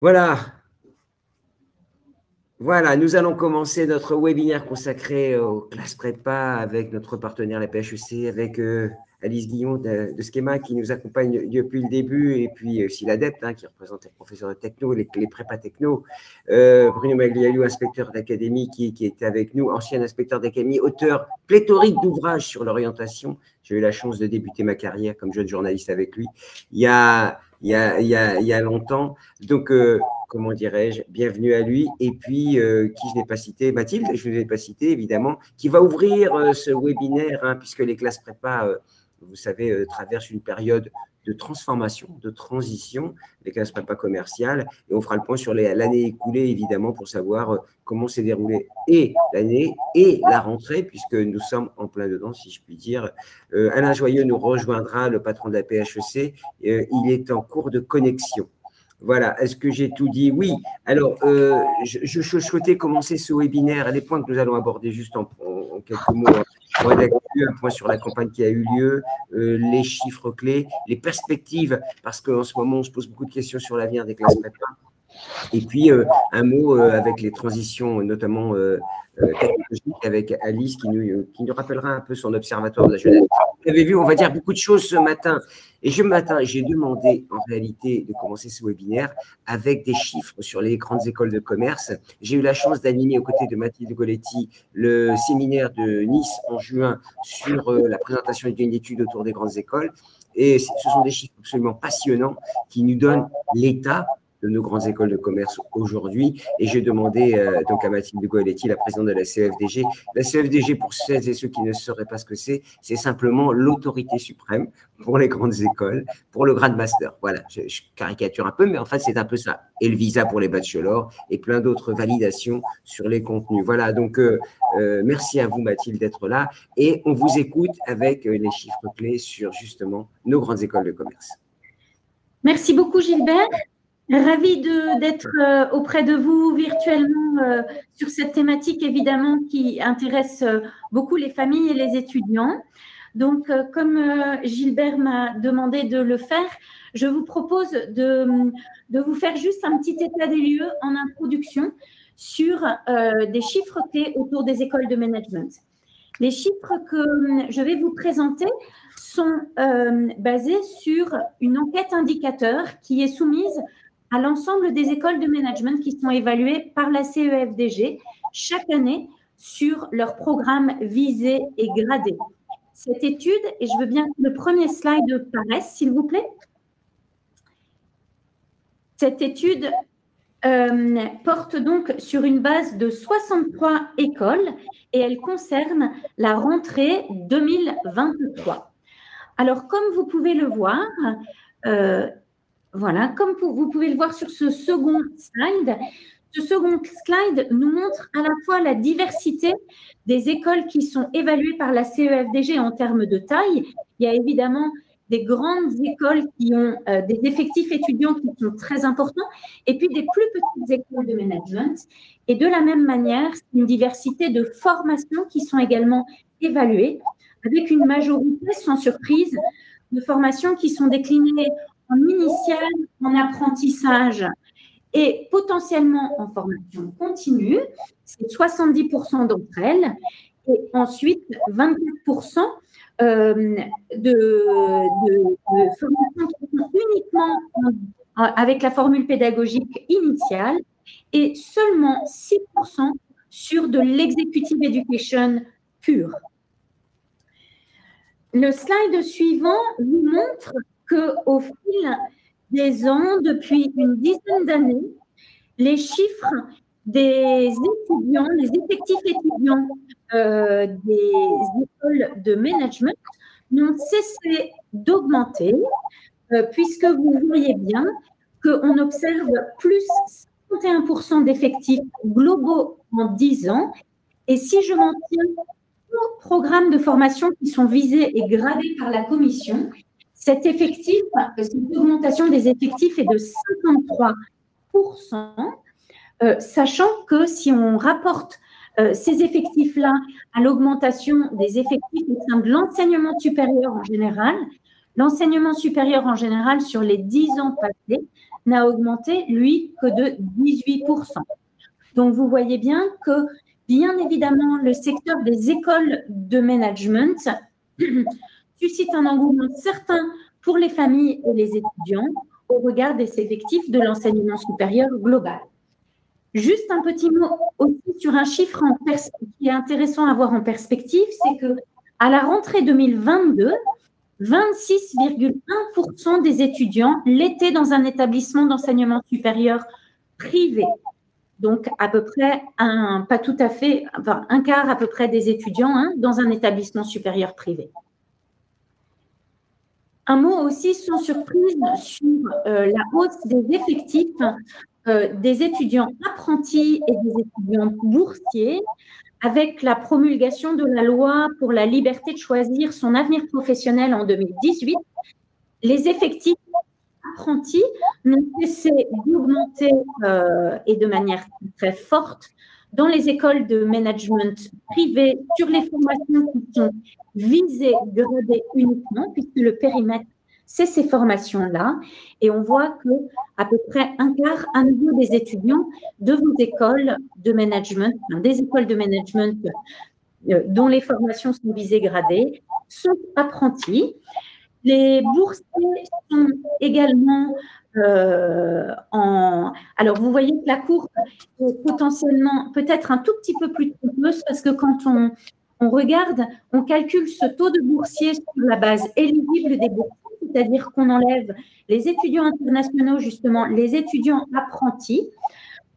Voilà, voilà, nous allons commencer notre webinaire consacré aux classes prépa avec notre partenaire, la PHEC, avec Alice Guillon de Schema qui nous accompagne depuis le début, et puis aussi l'ADEPT qui représente les professeurs de techno, les prépas techno, Bruno Maglialiou, inspecteur d'académie qui était avec nous, ancien inspecteur d'académie, auteur pléthorique d'ouvrages sur l'orientation. J'ai eu la chance de débuter ma carrière comme jeune journaliste avec lui il y a longtemps. Donc, comment dirais-je, bienvenue à lui. Et puis, qui je n'ai pas cité, Mathilde, je ne l'ai pas cité, évidemment, qui va ouvrir ce webinaire, puisque les classes prépa, vous savez, traversent une période de transformation, de transition, les classes prépa commerciales. Et on fera le point sur l'année écoulée, évidemment, pour savoir comment s'est déroulée et l'année et la rentrée, puisque nous sommes en plein dedans, si je puis dire. Alain Joyeux nous rejoindra, le patron de la PHEC. Il est en cours de connexion. Voilà, est-ce que j'ai tout dit? Oui. Alors, je souhaitais commencer ce webinaire. Les points que nous allons aborder juste en quelques mots. Un point sur la campagne qui a eu lieu, les chiffres clés, les perspectives, parce qu'en ce moment, on se pose beaucoup de questions sur l'avenir des classes prépa. Et puis, un mot avec les transitions, notamment technologiques, avec Alice qui nous rappellera un peu son observatoire de la jeunesse. Vous avez vu, on va dire beaucoup de choses ce matin. Et j'ai demandé en réalité de commencer ce webinaire avec des chiffres sur les grandes écoles de commerce. J'ai eu la chance d'animer aux côtés de Mathilde Goletti le séminaire de Nice en juin sur la présentation d'une étude autour des grandes écoles. Et ce sont des chiffres absolument passionnants qui nous donnent l'état de nos grandes écoles de commerce aujourd'hui. Et j'ai demandé donc à Mathilde Goletti, la présidente de la CEFDG. La CEFDG, pour celles et ceux qui ne sauraient pas ce que c'est simplement l'autorité suprême pour les grandes écoles, pour le grade master. Voilà, je caricature un peu, mais en fait, c'est un peu ça. Et le visa pour les bachelors et plein d'autres validations sur les contenus. Voilà, donc merci à vous, Mathilde, d'être là. Et on vous écoute avec les chiffres clés sur justement nos grandes écoles de commerce. Merci beaucoup, Gilbert. Ravie d'être auprès de vous virtuellement sur cette thématique, évidemment, qui intéresse beaucoup les familles et les étudiants. Donc, comme Gilbert m'a demandé de le faire, je vous propose de vous faire juste un petit état des lieux en introduction sur des chiffres clés autour des écoles de management. Les chiffres que je vais vous présenter sont basés sur une enquête indicateur qui est soumise à l'ensemble des écoles de management qui sont évaluées par la CEFDG chaque année sur leur programme visé et gradé. Cette étude, et je veux bien que le premier slide paraisse, s'il vous plaît. Cette étude porte donc sur une base de 63 écoles et elle concerne la rentrée 2023. Alors, comme vous pouvez le voir, voilà, comme vous pouvez le voir sur ce second slide nous montre à la fois la diversité des écoles qui sont évaluées par la CEFDG en termes de taille. Il y a évidemment des grandes écoles qui ont des effectifs étudiants qui sont très importants, et puis des plus petites écoles de management. Et de la même manière, une diversité de formations qui sont également évaluées, avec une majorité, sans surprise, de formations qui sont déclinées en initiale, en apprentissage et potentiellement en formation continue. C'est 70% d'entre elles. Et ensuite, 24% de formations qui sont uniquement avec la formule pédagogique initiale et seulement 6% sur de l'executive education pure. Le slide suivant vous montre qu'au fil des ans, depuis une dizaine d'années, les chiffres des étudiants, les effectifs étudiants des écoles de management n'ont cessé d'augmenter, puisque vous voyez bien qu'on observe plus 51% d'effectifs globaux en 10 ans. Et si je m'en tiens aux programmes de formation qui sont visés et gradés par la commission, cette augmentation des effectifs est de 53%, sachant que si on rapporte ces effectifs-là à l'augmentation des effectifs au sein de l'enseignement supérieur en général, L'enseignement supérieur en général, sur les 10 ans passés, n'a augmenté, lui, que de 18%. Donc, vous voyez bien que, bien évidemment, le secteur des écoles de management suscite un engouement certain pour les familles et les étudiants au regard des effectifs de l'enseignement supérieur global. Juste un petit mot aussi sur un chiffre qui est intéressant à voir en perspective, c'est qu'à la rentrée 2022, 26,1% des étudiants l'étaient dans un établissement d'enseignement supérieur privé. Donc, à peu près, pas tout à fait, enfin, un quart à peu près des étudiants dans un établissement supérieur privé. Un mot aussi, sans surprise, sur la hausse des effectifs des étudiants apprentis et des étudiants boursiers, avec la promulgation de la loi pour la liberté de choisir son avenir professionnel en 2018, les effectifs apprentis n'ont cessé d'augmenter et de manière très forte dans les écoles de management privées sur les formations qui sont visées, gradées uniquement, puisque le périmètre, c'est ces formations-là. Et on voit qu'à peu près un quart à nouveau des étudiants de vos écoles de management, des écoles de management dont les formations sont visées, gradées, sont apprentis. Les boursiers sont également Alors, vous voyez que la courbe est potentiellement peut-être un tout petit peu plus trompeuse parce que quand on regarde, on calcule ce taux de boursiers sur la base éligible des boursiers, c'est-à-dire qu'on enlève les étudiants internationaux, justement, les étudiants apprentis.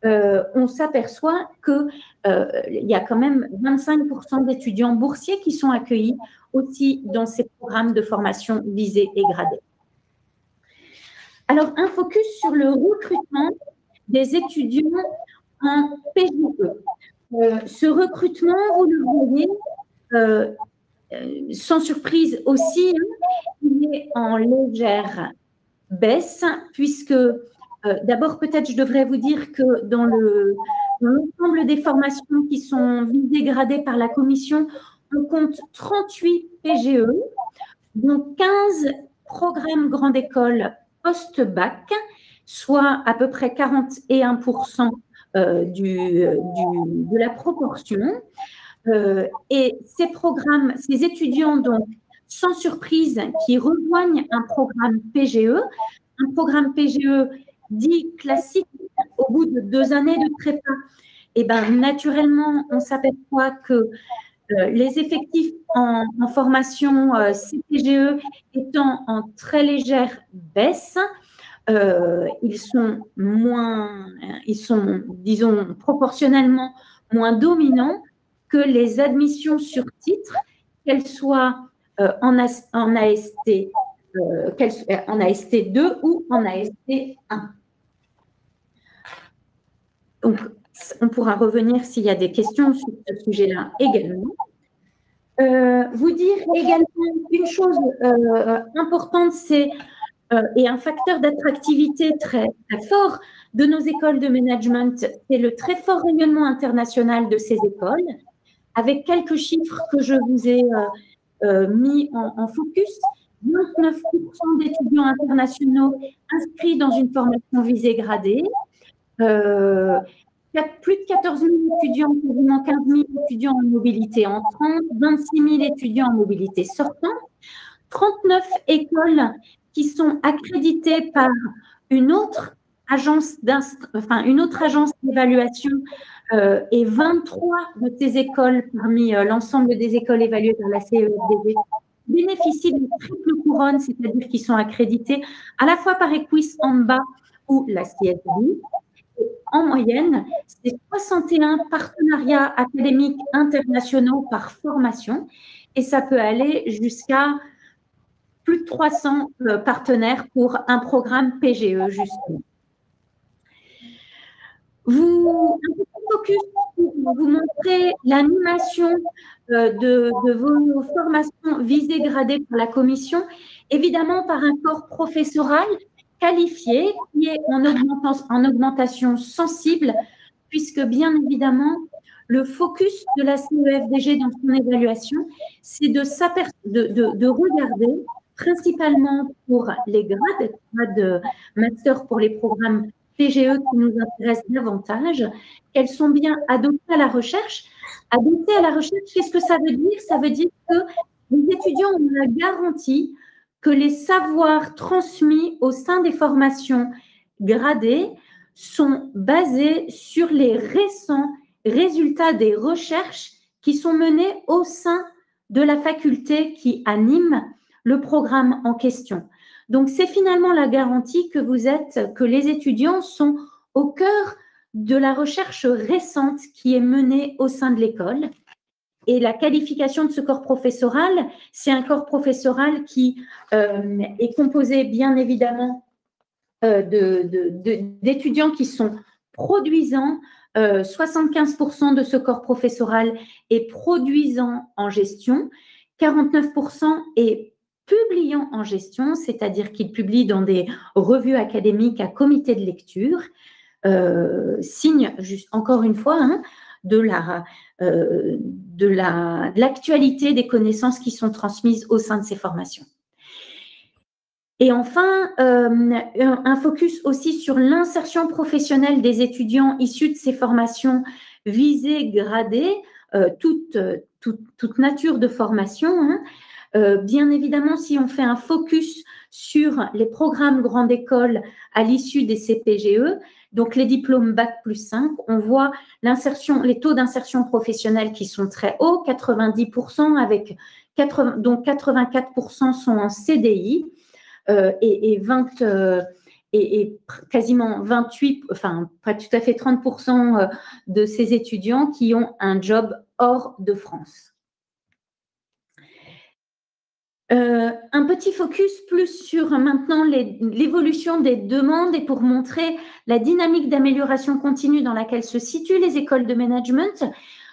On s'aperçoit qu'il y a quand même 25% d'étudiants boursiers qui sont accueillis aussi dans ces programmes de formation visés et gradés. Alors, un focus sur le recrutement des étudiants en PGE. Ce recrutement, vous le voyez, sans surprise aussi, il est en légère baisse, puisque d'abord, peut-être je devrais vous dire que dans l'ensemble des formations qui sont visées, gradées par la commission, on compte 38 PGE, dont 15 programmes grande école post-bac, soit à peu près 41% de la proportion. Et ces programmes, ces étudiants, donc, sans surprise, qui rejoignent un programme PGE dit classique, au bout de 2 années de prépa, et bien naturellement, on s'aperçoit que les effectifs en formation CPGE étant en très légère baisse, ils sont, disons, proportionnellement moins dominants que les admissions sur titre, qu'elles soient en AST2 ou en AST1. Donc, on pourra revenir s'il y a des questions sur ce sujet-là également. Vous dire également une chose importante, c'est et un facteur d'attractivité très, très fort de nos écoles de management, c'est le très fort rayonnement international de ces écoles, avec quelques chiffres que je vous ai mis en focus. 29% d'étudiants internationaux inscrits dans une formation visée gradée, plus de 14 000 étudiants, quasiment 15 000 étudiants en mobilité entrante, 26 000 étudiants en mobilité sortante, 39 écoles qui sont accréditées par une autre agence d'évaluation et 23 de ces écoles, parmi l'ensemble des écoles évaluées par la CEFDG, bénéficient d'une triple couronne, c'est-à-dire qu'ils sont accrédités à la fois par Equis en bas ou la CSB. En moyenne, c'est 61 partenariats académiques internationaux par formation et ça peut aller jusqu'à plus de 300 partenaires pour un programme PGE, justement. Un petit focus pour vous montrer l'animation de vos formations visées, gradées par la commission, évidemment par un corps professoral qualifié qui est en augmentation sensible, puisque bien évidemment, le focus de la CEFDG dans son évaluation, c'est de regarder principalement pour les grades master pour les programmes PGE qui nous intéressent davantage, qu'elles sont bien adoptées à la recherche. Adoptées à la recherche, qu'est-ce que ça veut dire? Ça veut dire que les étudiants ont la garantie que les savoirs transmis au sein des formations gradées sont basés sur les récents résultats des recherches qui sont menées au sein de la faculté qui anime le programme en question. Donc, c'est finalement la garantie que les étudiants sont au cœur de la recherche récente qui est menée au sein de l'école. Et la qualification de ce corps professoral, c'est un corps professoral qui est composé bien évidemment d'étudiants qui sont produisants. 75% de ce corps professoral est produisant en gestion, 49% est publiant en gestion, c'est-à-dire qu'il publie dans des revues académiques à comité de lecture, signe, juste encore une fois, de l'actualité des connaissances qui sont transmises au sein de ces formations. Et enfin, un focus aussi sur l'insertion professionnelle des étudiants issus de ces formations visées, gradées, toute nature de formation. Bien évidemment, si on fait un focus sur les programmes grande école à l'issue des CPGE, donc les diplômes Bac+5, on voit les taux d'insertion professionnelle qui sont très hauts, 90%, dont 84% sont en CDI. Et quasiment 28, enfin pas tout à fait 30% de ces étudiants qui ont un job hors de France. Un petit focus plus sur maintenant l'évolution des demandes et pour montrer la dynamique d'amélioration continue dans laquelle se situent les écoles de management.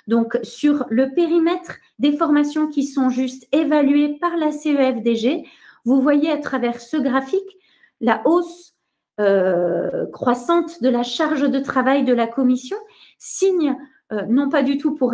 Donc, sur le périmètre des formations qui sont juste évaluées par la CEFDG, vous voyez à travers ce graphique la hausse croissante de la charge de travail de la commission, signe non pas du tout pour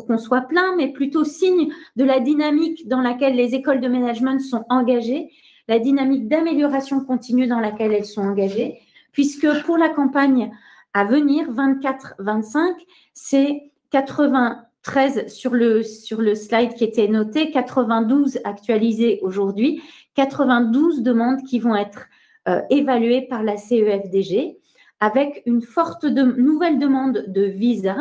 qu'on soit plein, mais plutôt signe de la dynamique dans laquelle les écoles de management sont engagées, la dynamique d'amélioration continue dans laquelle elles sont engagées, puisque pour la campagne à venir, 24-25, c'est 93 sur le slide qui était noté, 92 actualisés aujourd'hui, 92 demandes qui vont être évaluées par la CEFDG, avec une forte nouvelle demande de visa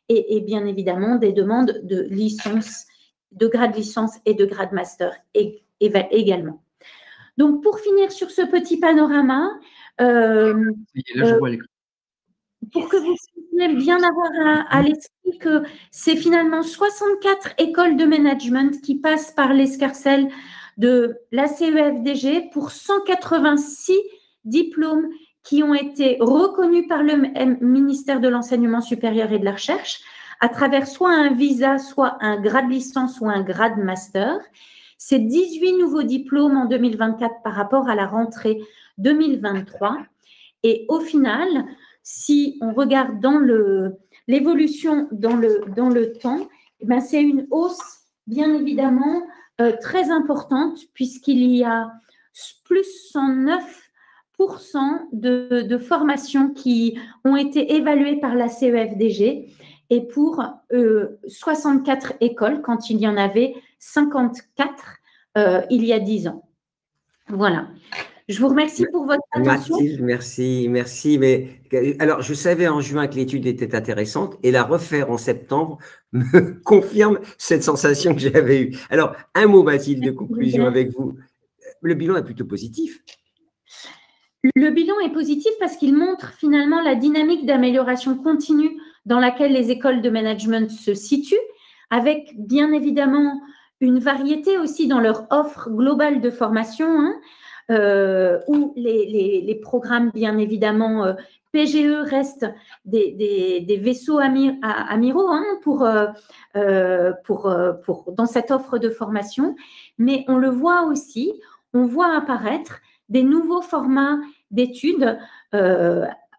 et bien évidemment des demandes de licence, de grade licence et de grade master également. Donc, pour finir sur ce petit panorama, pour que vous puissiez bien avoir à l'esprit que c'est finalement 64 écoles de management qui passent par l'escarcelle de la CEFDG pour 186 diplômes qui ont été reconnus par le ministère de l'Enseignement supérieur et de la Recherche à travers soit un visa, soit un grade licence ou un grade master. C'est 18 nouveaux diplômes en 2024 par rapport à la rentrée 2023. Et au final, si on regarde dans l'évolution dans le temps, ben c'est une hausse bien évidemment très importante puisqu'il y a plus 109% de formations qui ont été évaluées par la CEFDG et pour 64 écoles quand il y en avait 54 il y a 10 ans. Voilà. Je vous remercie pour votre attention. Merci. Mais alors, je savais en juin que l'étude était intéressante et la refaire en septembre me confirme cette sensation que j'avais eue. Alors, un mot, Mathilde, de conclusion avec vous. Le bilan est plutôt positif. Le bilan est positif parce qu'il montre finalement la dynamique d'amélioration continue dans laquelle les écoles de management se situent, avec bien évidemment une variété aussi dans leur offre globale de formation, où les programmes, bien évidemment, PGE restent des vaisseaux amiraux dans cette offre de formation. Mais on le voit aussi, on voit apparaître des nouveaux formats d'études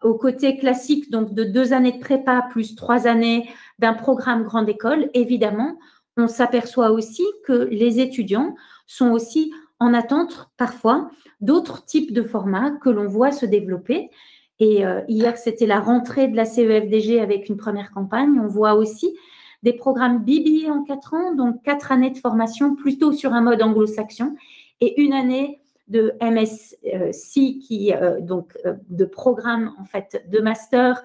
au côté classique, donc de 2 années de prépa plus 3 années d'un programme grande école. Évidemment, on s'aperçoit aussi que les étudiants sont aussi en attente parfois d'autres types de formats que l'on voit se développer. Et hier, c'était la rentrée de la CEFDG avec une première campagne. On voit aussi des programmes BBA en 4 ans, donc 4 années de formation plutôt sur un mode anglo-saxon et une année de MSc, de programmes en fait de master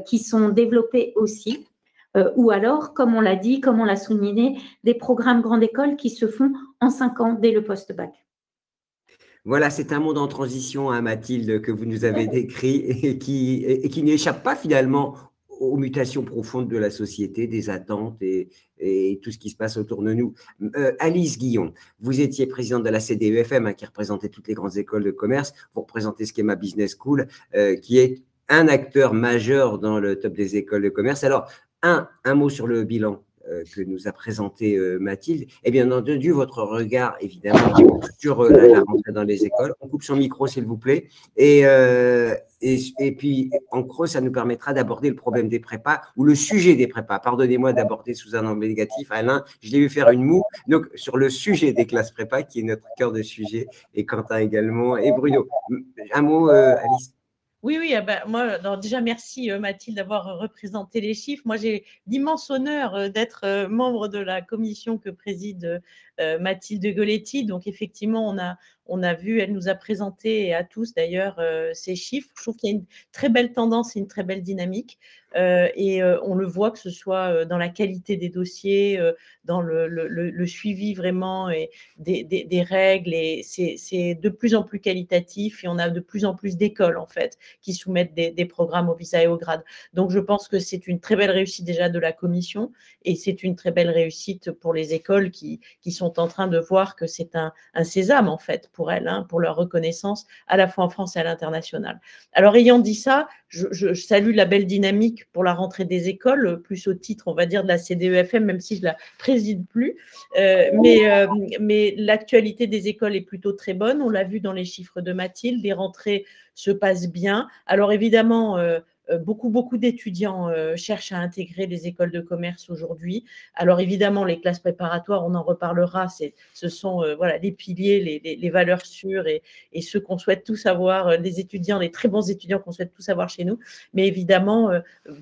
qui sont développés aussi. Ou alors, comme on l'a dit, comme on l'a souligné, des programmes grande école qui se font en 5 ans dès le post-bac. Voilà, c'est un monde en transition, hein, Mathilde, que vous nous avez décrit et qui n'échappe pas finalement aux mutations profondes de la société, des attentes et tout ce qui se passe autour de nous. Alice Guillon, vous étiez présidente de la CDEFM, hein, qui représentait toutes les grandes écoles de commerce. Vous représentez Schema Business School, qui est un acteur majeur dans le top des écoles de commerce. Alors, un mot sur le bilan que nous a présenté Mathilde, et bien entendu, votre regard, évidemment, sur la rentrée dans les écoles. On coupe son micro, s'il vous plaît. Et puis, en creux, ça nous permettra d'aborder le problème des prépas, ou le sujet des prépas. Pardonnez-moi d'aborder sous un angle négatif. Alain, je l'ai vu faire une moue. Donc, sur le sujet des classes prépa, qui est notre cœur de sujet, et Quentin également, et Bruno. Un mot, Alice? Oui, oui, moi, alors déjà, merci Mathilde d'avoir représenté les chiffres. Moi, j'ai l'immense honneur d'être membre de la commission que préside Mathilde Goletti. Donc, effectivement, on a vu, elle nous a présenté, et à tous d'ailleurs, ces chiffres. Je trouve qu'il y a une très belle tendance et une très belle dynamique. On le voit, que ce soit dans la qualité des dossiers, dans le suivi vraiment et des règles. Et c'est de plus en plus qualitatif, et on a de plus en plus d'écoles, en fait, qui soumettent des programmes au visa et au grade. Donc, je pense que c'est une très belle réussite déjà de la commission, et c'est une très belle réussite pour les écoles qui sont en train de voir que c'est un sésame, en fait, pour elles, hein, pour leur reconnaissance, à la fois en France et à l'international. Alors, ayant dit ça, je salue la belle dynamique pour la rentrée des écoles, plus au titre, on va dire, de la CDEFM, même si je ne la préside plus. Mais l'actualité des écoles est plutôt très bonne. On l'a vu dans les chiffres de Mathilde, les rentrées se passent bien. Alors évidemment, beaucoup d'étudiants cherchent à intégrer les écoles de commerce aujourd'hui. Alors évidemment, les classes préparatoires, on en reparlera, ce sont voilà, les piliers, les valeurs sûres et ceux qu'on souhaite tous avoir, les étudiants, les très bons étudiants qu'on souhaite tous avoir chez nous. Mais évidemment,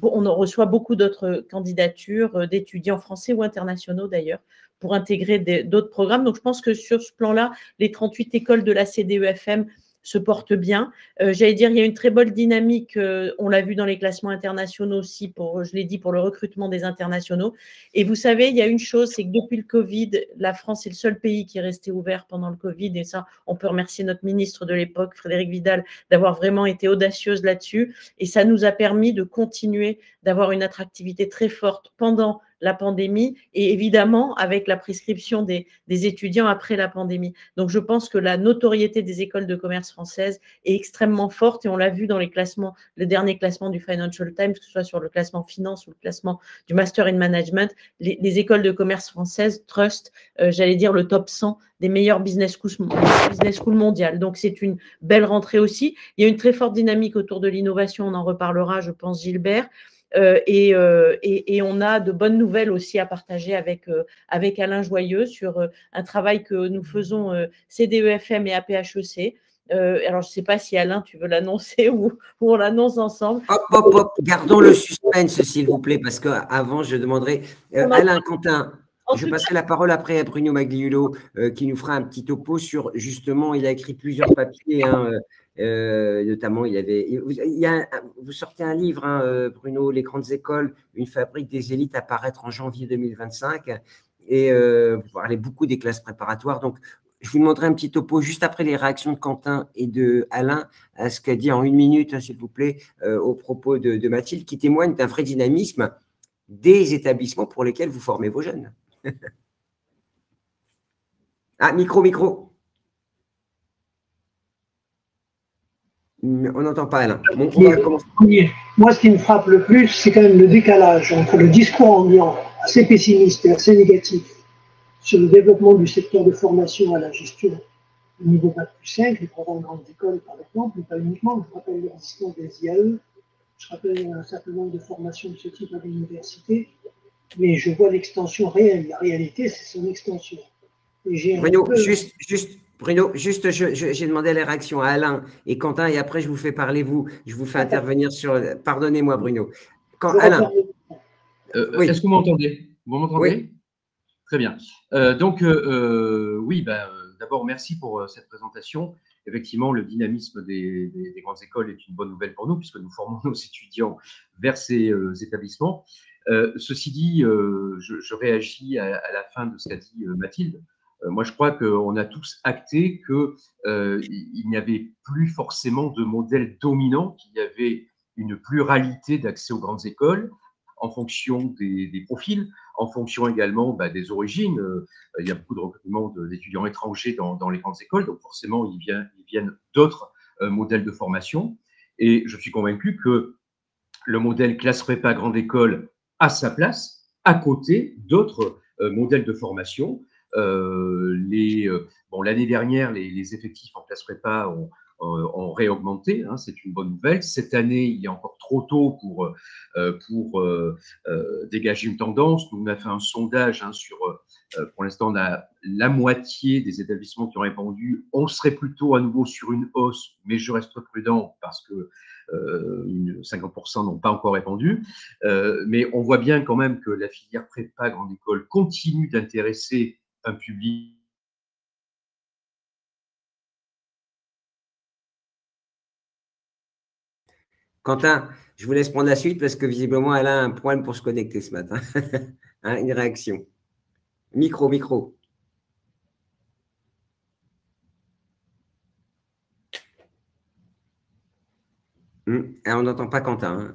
on en reçoit beaucoup d'autres candidatures d'étudiants français ou internationaux d'ailleurs pour intégrer d'autres programmes. Donc je pense que sur ce plan-là, les 38 écoles de la CDEFM se porte bien. J'allais dire, il y a une très bonne dynamique, on l'a vu dans les classements internationaux aussi, je l'ai dit, pour le recrutement des internationaux. Et vous savez, il y a une chose, c'est que depuis le Covid, la France est le seul pays qui est resté ouvert pendant le Covid, et ça, on peut remercier notre ministre de l'époque, Frédérique Vidal, d'avoir vraiment été audacieuse là-dessus, et ça nous a permis de continuer d'avoir une attractivité très forte pendant la pandémie, et évidemment avec la prescription des étudiants après la pandémie. Donc, je pense que la notoriété des écoles de commerce françaises est extrêmement forte, et on l'a vu dans les classements, le dernier classement du Financial Times, que ce soit sur le classement finance ou le classement du Master in Management, les écoles de commerce françaises trustent, j'allais dire, le top 100 des meilleures business schools mondiales. Donc, c'est une belle rentrée aussi. Il y a une très forte dynamique autour de l'innovation, on en reparlera, je pense, Gilbert. Et on a de bonnes nouvelles aussi à partager avec Alain Joyeux sur un travail que nous faisons CDEFM et APHEC. Alors, je ne sais pas si Alain, tu veux l'annoncer ou on l'annonce ensemble. Hop, gardons le suspense, s'il vous plaît, parce qu'avant, je demanderai Alain, Quentin. Je passerai la parole après à Bruno Magliulo, qui nous fera un petit topo sur, justement, il a écrit plusieurs papiers, hein, notamment, vous sortez un livre, hein, Bruno, Les grandes écoles, une fabrique des élites, à paraître en janvier 2025, et vous parlez beaucoup des classes préparatoires. Donc, je vous demanderai un petit topo juste après les réactions de Quentin et de Alain à ce qu'a dit en une minute, hein, s'il vous plaît, au propos de Mathilde, qui témoigne d'un vrai dynamisme des établissements pour lesquels vous formez vos jeunes. Ah, micro. On n'entend pas, Alain. Bon, on va commencer. Moi, ce qui me frappe le plus, c'est quand même le décalage entre le discours ambiant assez pessimiste et assez négatif sur le développement du secteur de formation à la gestion au niveau Bac+5, les programmes de grandes écoles, par exemple, mais pas uniquement. Je rappelle l'existence des IAE, je rappelle un certain nombre de formations de ce type à l'université, mais je vois l'extension réelle. La réalité, c'est son extension. Bruno, juste Bruno, juste, j'ai demandé les réactions à Alain et Quentin, et après, je vous fais parler, vous. Je vous fais intervenir sur… Pardonnez-moi, Bruno. Alain, oui. Est-ce que vous m'entendez? Vous m'entendez? Oui. Très bien. Oui, d'abord, merci pour cette présentation. Effectivement, le dynamisme des grandes écoles est une bonne nouvelle pour nous, puisque nous formons nos étudiants vers ces établissements. Ceci dit, je réagis à la fin de ce qu'a dit Mathilde. Moi, je crois qu'on a tous acté qu'il n'y avait plus forcément de modèle dominant, qu'il y avait une pluralité d'accès aux grandes écoles en fonction des profils, en fonction également des origines. Il y a beaucoup de recrutement d'étudiants étrangers dans les grandes écoles, donc forcément, ils viennent d'autres modèles de formation. Et je suis convaincu que le modèle classe prépa grande école a sa place à côté d'autres modèles de formation. L'année dernière, les effectifs en classe prépa ont réaugmenté, hein, c'est une bonne nouvelle. Cette année, il est encore trop tôt pour dégager une tendance. Nous, on a fait un sondage sur, pour l'instant, on a la moitié des établissements qui ont répondu. On serait plutôt à nouveau sur une hausse, mais je reste prudent parce que 50% n'ont pas encore répondu. Mais on voit bien quand même que la filière prépa grande école continue d'intéresser un public. Quentin, je vous laisse prendre la suite parce que visiblement, elle a un problème pour se connecter ce matin. Hein, une réaction. Micro. On n'entend pas Quentin. Hein.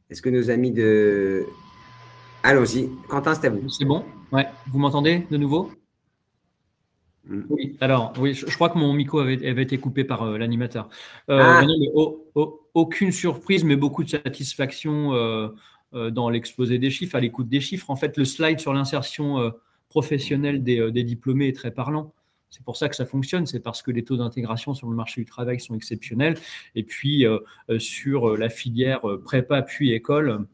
Est-ce que nos amis de… Allons-y. Quentin, c'est à vous. C'est bon? Ouais. Vous m'entendez de nouveau? Oui. Alors, oui, je crois que mon micro avait été coupé par l'animateur. Aucune surprise, mais beaucoup de satisfaction dans l'exposé des chiffres, à l'écoute des chiffres. En fait, le slide sur l'insertion professionnelle des diplômés est très parlant. C'est pour ça que ça fonctionne, c'est parce que les taux d'intégration sur le marché du travail sont exceptionnels. Et puis, sur la filière prépa puis école,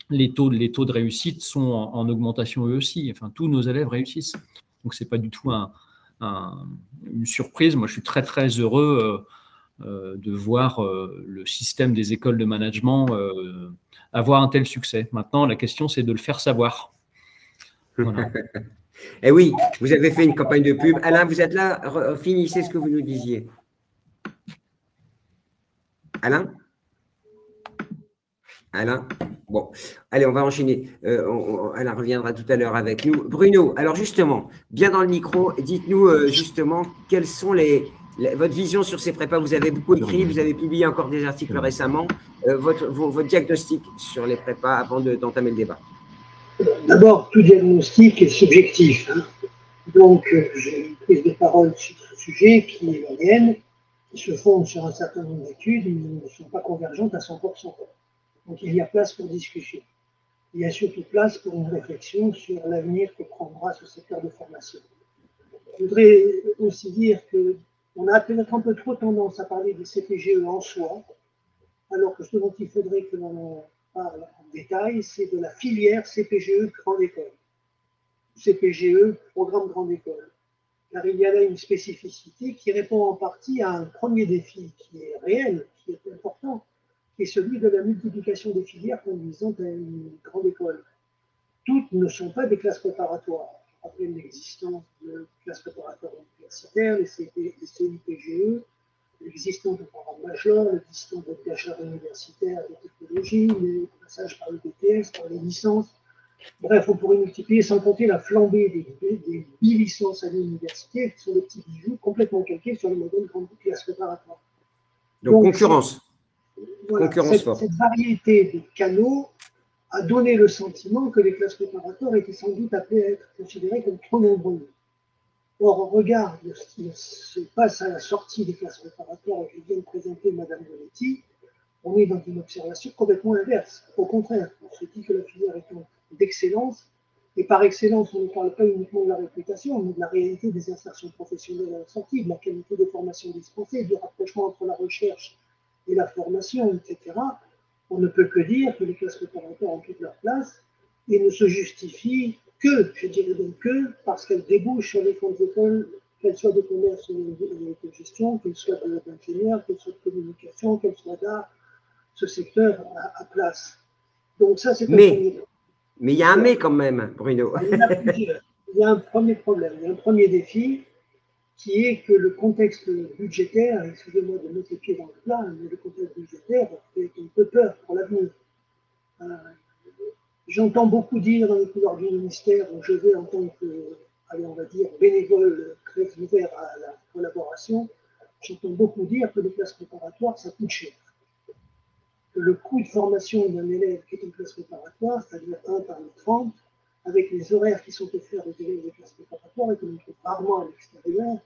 les taux de réussite sont en augmentation eux aussi. Enfin, tous nos élèves réussissent. Donc, ce n'est pas du tout une surprise. Moi, je suis très, très heureux de voir le système des écoles de management avoir un tel succès. Maintenant, la question, c'est de le faire savoir. Voilà. Eh oui, vous avez fait une campagne de pub. Alain, vous êtes là, finissez ce que vous nous disiez. Alain? Bon, allez, on va enchaîner. Alain reviendra tout à l'heure avec nous. Bruno, alors justement, bien dans le micro, dites-nous justement quelles sont votre vision sur ces prépas. Vous avez beaucoup écrit, vous avez publié encore des articles récemment. Votre diagnostic sur les prépas avant d'entamer le débat. D'abord, tout diagnostic est subjectif. Hein. Donc, j'ai une prise de parole sur ce sujet qui est la mienne, qui se fonde sur un certain nombre d'études, mais ne sont pas convergentes à 100%. Donc, il y a place pour discussion. Il y a surtout place pour une réflexion sur l'avenir que prendra ce secteur de formation. Je voudrais aussi dire qu'on a peut-être un peu trop tendance à parler des CPGE en soi, alors que ce dont il faudrait que l'on parle en détail, c'est de la filière CPGE grande école. CPGE, programme grande école. Car il y a là une spécificité qui répond en partie à un premier défi qui est réel, qui est important, qui est celui de la multiplication des filières conduisant à une grande école. Toutes ne sont pas des classes préparatoires. Je rappelle l'existence de classes préparatoires universitaires, les CIPGE, l'existence de programmes majeurs, l'existence de bachelor universitaire de technologie, les passages par le BTS, par les licences. Bref, on pourrait multiplier sans compter la flambée des bi-licences à l'université, qui sont des petits bijoux complètement calqués sur le modèle grande classe préparatoire. Donc concurrence. Voilà, cette variété de canaux a donné le sentiment que les classes préparatoires étaient sans doute appelées à être considérées comme trop nombreuses. Or, au regard de ce qui se passe à la sortie des classes préparatoires que vient de présenter Mme Goletti, on est dans une observation complètement inverse. Au contraire, on se dit que la filière est d'excellence, et par excellence, on ne parle pas uniquement de la réputation, mais de la réalité des insertions professionnelles à la sortie, de la qualité des formations dispensées, du rapprochement entre la recherche et la formation, etc. On ne peut que dire que les classes préparatoires ont toute leur place et ne se justifient je dirais donc que, parce qu'elle débouche sur les grandes écoles, qu'elles soient de commerce ou de gestion, qu'elles soient d'ingénieurs, qu'elles soient de communication, qu'elles soient d'art, ce secteur a place. Donc ça, c'est un premier point. Mais il y a un mais quand même, Bruno. Il y en a plusieurs. Il y a un premier problème, il y a un premier défi, qui est que le contexte budgétaire, excusez-moi de mettre les pieds dans le plat, mais le contexte budgétaire fait un peu peur pour l'avenir. J'entends beaucoup dire dans les couloirs du ministère où je vais en tant que, allez, on va dire, bénévole très ouvert à la collaboration, j'entends beaucoup dire que les classes préparatoires, ça coûte cher. Que le coût de formation d'un élève qui est en classe préparatoire, c'est-à-dire 1 parmi 30, avec les horaires qui sont offerts aux élèves des classes préparatoires et que l'on trouve rarement à l'extérieur,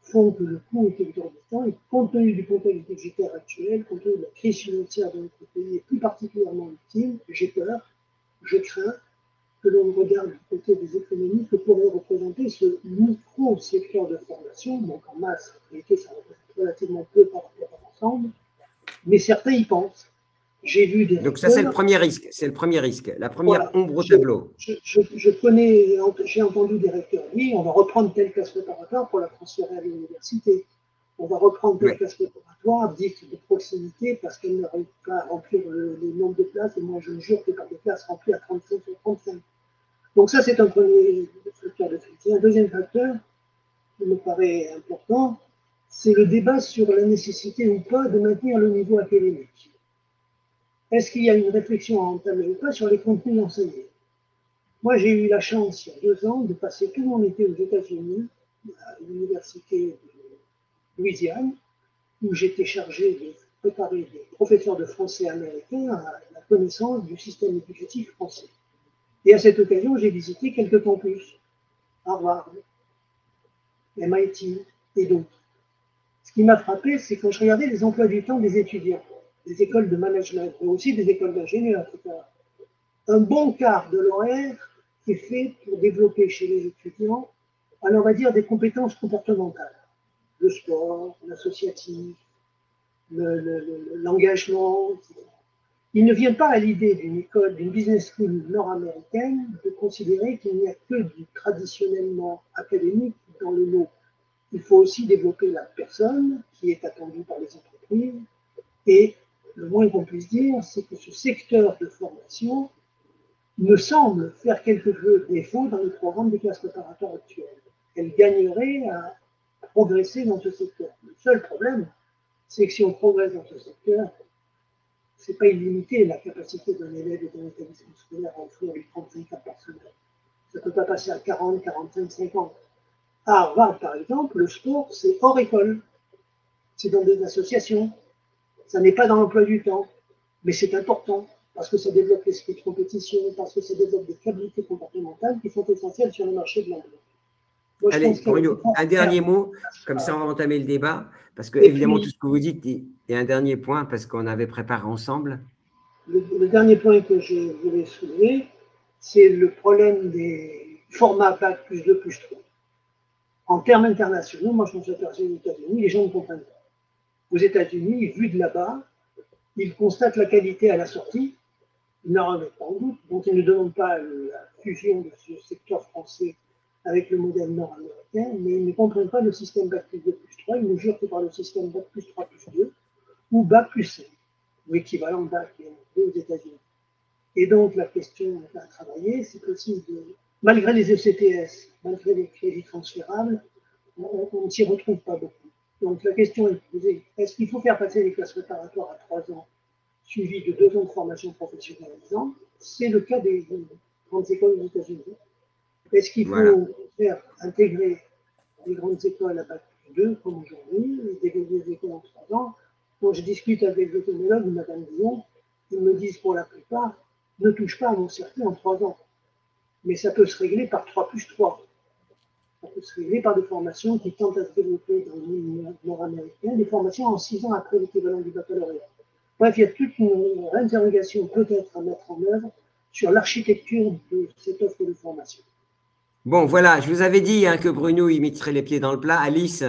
font que le coût est exorbitant et compte tenu du contexte budgétaire actuel, compte tenu de la crise financière de notre pays et plus particulièrement ultime, j'ai peur, je crains que l'on regarde du côté des économies que pourrait représenter ce micro-secteur de formation, donc en masse, en réalité ça représente relativement peu par rapport à l'ensemble, mais certains y pensent. J'ai vu des Donc ça, c'est le premier risque. C'est le premier risque. La première ombre au tableau. J'ai entendu des recteurs dire on va reprendre telle classe préparatoire pour la transférer à l'université. On va reprendre telle classe préparatoire dite de proximité parce qu'elle n'arrive pas à remplir le nombre de places. Et moi, je me jure que par des classes remplies à 35 sur 35. Donc ça, c'est un premier facteur de crise. Un deuxième facteur qui me paraît important, c'est le débat sur la nécessité ou pas de maintenir le niveau académique. Est-ce qu'il y a une réflexion à entamer ou pas sur les contenus enseignés? Moi, j'ai eu la chance, il y a 2 ans, de passer tout mon été aux États-Unis, à l'université de Louisiane, où j'étais chargé de préparer des professeurs de français américains à la connaissance du système éducatif français. Et à cette occasion, j'ai visité quelques campus, Harvard, MIT et d'autres. Ce qui m'a frappé, c'est quand je regardais les emplois du temps des étudiants, des écoles de management, mais aussi des écoles d'ingénieurs, etc. Un bon quart de l'horaire est fait pour développer chez les étudiants, alors on va dire des compétences comportementales. Le sport, l'associatif, l'engagement, etc. Il ne vient pas à l'idée d'une école, d'une business school nord-américaine de considérer qu'il n'y a que du traditionnellement académique dans le mot. Il faut aussi développer la personne qui est attendue par les entreprises et le moins qu'on puisse dire, c'est que ce secteur de formation me semble faire quelque peu défaut dans le programme des classes préparatoires actuelles. Elle gagnerait à progresser dans ce secteur. Le seul problème, c'est que si on progresse dans ce secteur, ce n'est pas illimité la capacité d'un élève et d'un établissement scolaire à offrir les 35 heures par semaine. Ça ne peut pas passer à 40, 45, 50. À Harvard, par exemple, le sport, c'est hors école. C'est dans des associations. Ça n'est pas dans l'emploi du temps, mais c'est important parce que ça développe l'esprit de compétition, parce que ça développe des qualités comportementales qui sont essentielles sur le marché de l'emploi. Allez, Bruno, un dernier mot, comme ça on va entamer le débat, parce que évidemment tout ce que vous dites, et un dernier point, parce qu'on avait préparé ensemble. Le dernier point que je voulais soulever, c'est le problème des formats Bac plus 2 plus 3. En termes internationaux, moi je me suis aperçu aux États-Unis, les gens ne comprennent pas. Aux États-Unis, vu de là-bas, ils constatent la qualité à la sortie, ils n'en remettent pas en doute, donc ils ne demandent pas la fusion de ce secteur français avec le modèle nord-américain, mais ils ne comprennent pas le système Bac plus 2 plus 3, ils ne jurent que par le système Bac plus 3 plus 2 ou Bac plus 5, ou équivalent Bac aux États-Unis. Et donc la question à travailler, c'est aussi malgré les ECTS, malgré les crédits transférables, on ne s'y retrouve pas beaucoup. Donc la question est posée, est-ce qu'il faut faire passer les classes préparatoires à 3 ans, suivies de 2 ans de formation professionnalisante? C'est le cas des grandes écoles aux États-Unis. Est-ce qu'il faut faire intégrer les grandes écoles à Bac plus 2, comme aujourd'hui, des écoles en 3 ans? Quand je discute avec les ethnologues ou Mme Dion, ils me disent pour la plupart, ne touche pas à mon circuit en 3 ans. Mais ça peut se régler par 3 plus 3. Ça peut se régler par des formations qui tentent à se développer dans le milieu nord-américain, des formations en 6 ans après l'équivalent du baccalauréat. Bref, il y a toute une réinterrogation peut-être à mettre en œuvre sur l'architecture de cette offre de formation. Bon, voilà, je vous avais dit que Bruno, il mettrait les pieds dans le plat. Alice,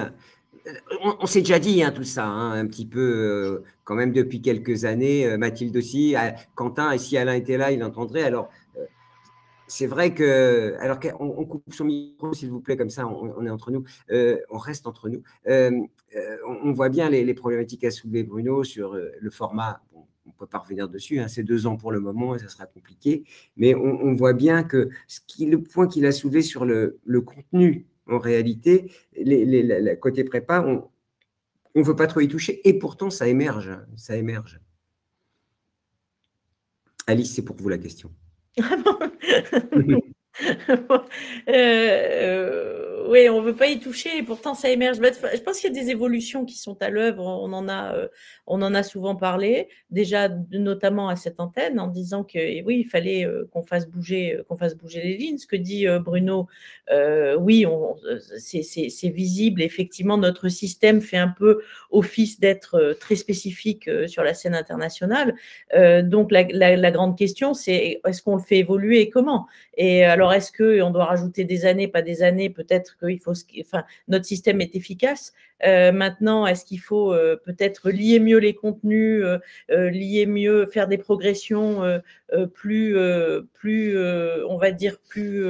on s'est déjà dit tout ça, un petit peu, quand même depuis quelques années. Mathilde aussi, Quentin, et si Alain était là, il entendrait. Alors, c'est vrai que, alors qu'on coupe son micro, s'il vous plaît, comme ça, on est entre nous, on reste entre nous. On voit bien les problématiques à soulever, Bruno, sur le format. Bon, on ne peut pas revenir dessus, hein, c'est 2 ans pour le moment et ça sera compliqué. Mais on voit bien que le point qu'il a soulevé sur le contenu, en réalité, côté prépa, on ne veut pas trop y toucher et pourtant ça émerge. Ça émerge. Alice, c'est pour vous la question. Oui, on ne veut pas y toucher et pourtant ça émerge. Je pense qu'il y a des évolutions qui sont à l'œuvre. On en a souvent parlé, déjà notamment à cette antenne, en disant que oui, il fallait qu'on fasse bouger les lignes. Ce que dit Bruno, oui, c'est visible. Effectivement, notre système fait un peu office d'être très spécifique sur la scène internationale. Donc la grande question, c'est est-ce qu'on le fait évoluer et comment? Et alors, est-ce qu'on doit rajouter des années, pas des années? Peut-être qu'il faut, enfin, notre système est efficace. Maintenant, est-ce qu'il faut peut-être lier mieux les contenus, lier mieux, faire des progressions plus, on va dire, plus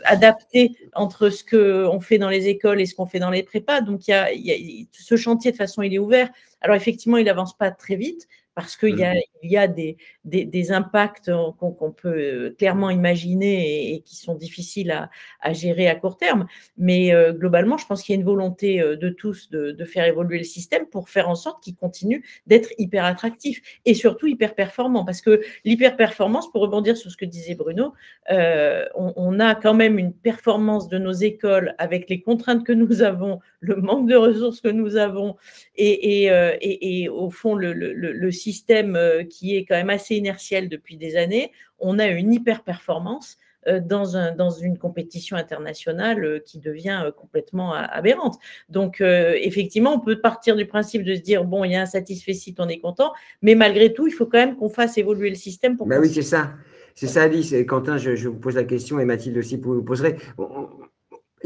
adaptées entre ce qu'on fait dans les écoles et ce qu'on fait dans les prépas. Donc, ce chantier, de toute façon, il est ouvert. Alors, effectivement, il n'avance pas très vite, parce qu'il y a des impacts qu'on peut clairement imaginer et qui sont difficiles à gérer à court terme. Mais globalement, je pense qu'il y a une volonté de tous de faire évoluer le système pour faire en sorte qu'il continue d'être hyper attractif et surtout hyper performant. Parce que l'hyper-performance, pour rebondir sur ce que disait Bruno, on a quand même une performance de nos écoles avec les contraintes que nous avons, le manque de ressources que nous avons et au fond, le système qui est quand même assez inertiel depuis des années, on a une hyper-performance dans une compétition internationale qui devient complètement aberrante. Donc, effectivement, on peut partir du principe de se dire, bon, il y a un satisfecit, on est content, mais malgré tout, il faut quand même qu'on fasse évoluer le système pour… Oui, c'est ça. C'est ça, Alice. Quentin, je vous pose la question et Mathilde aussi, vous poserez. On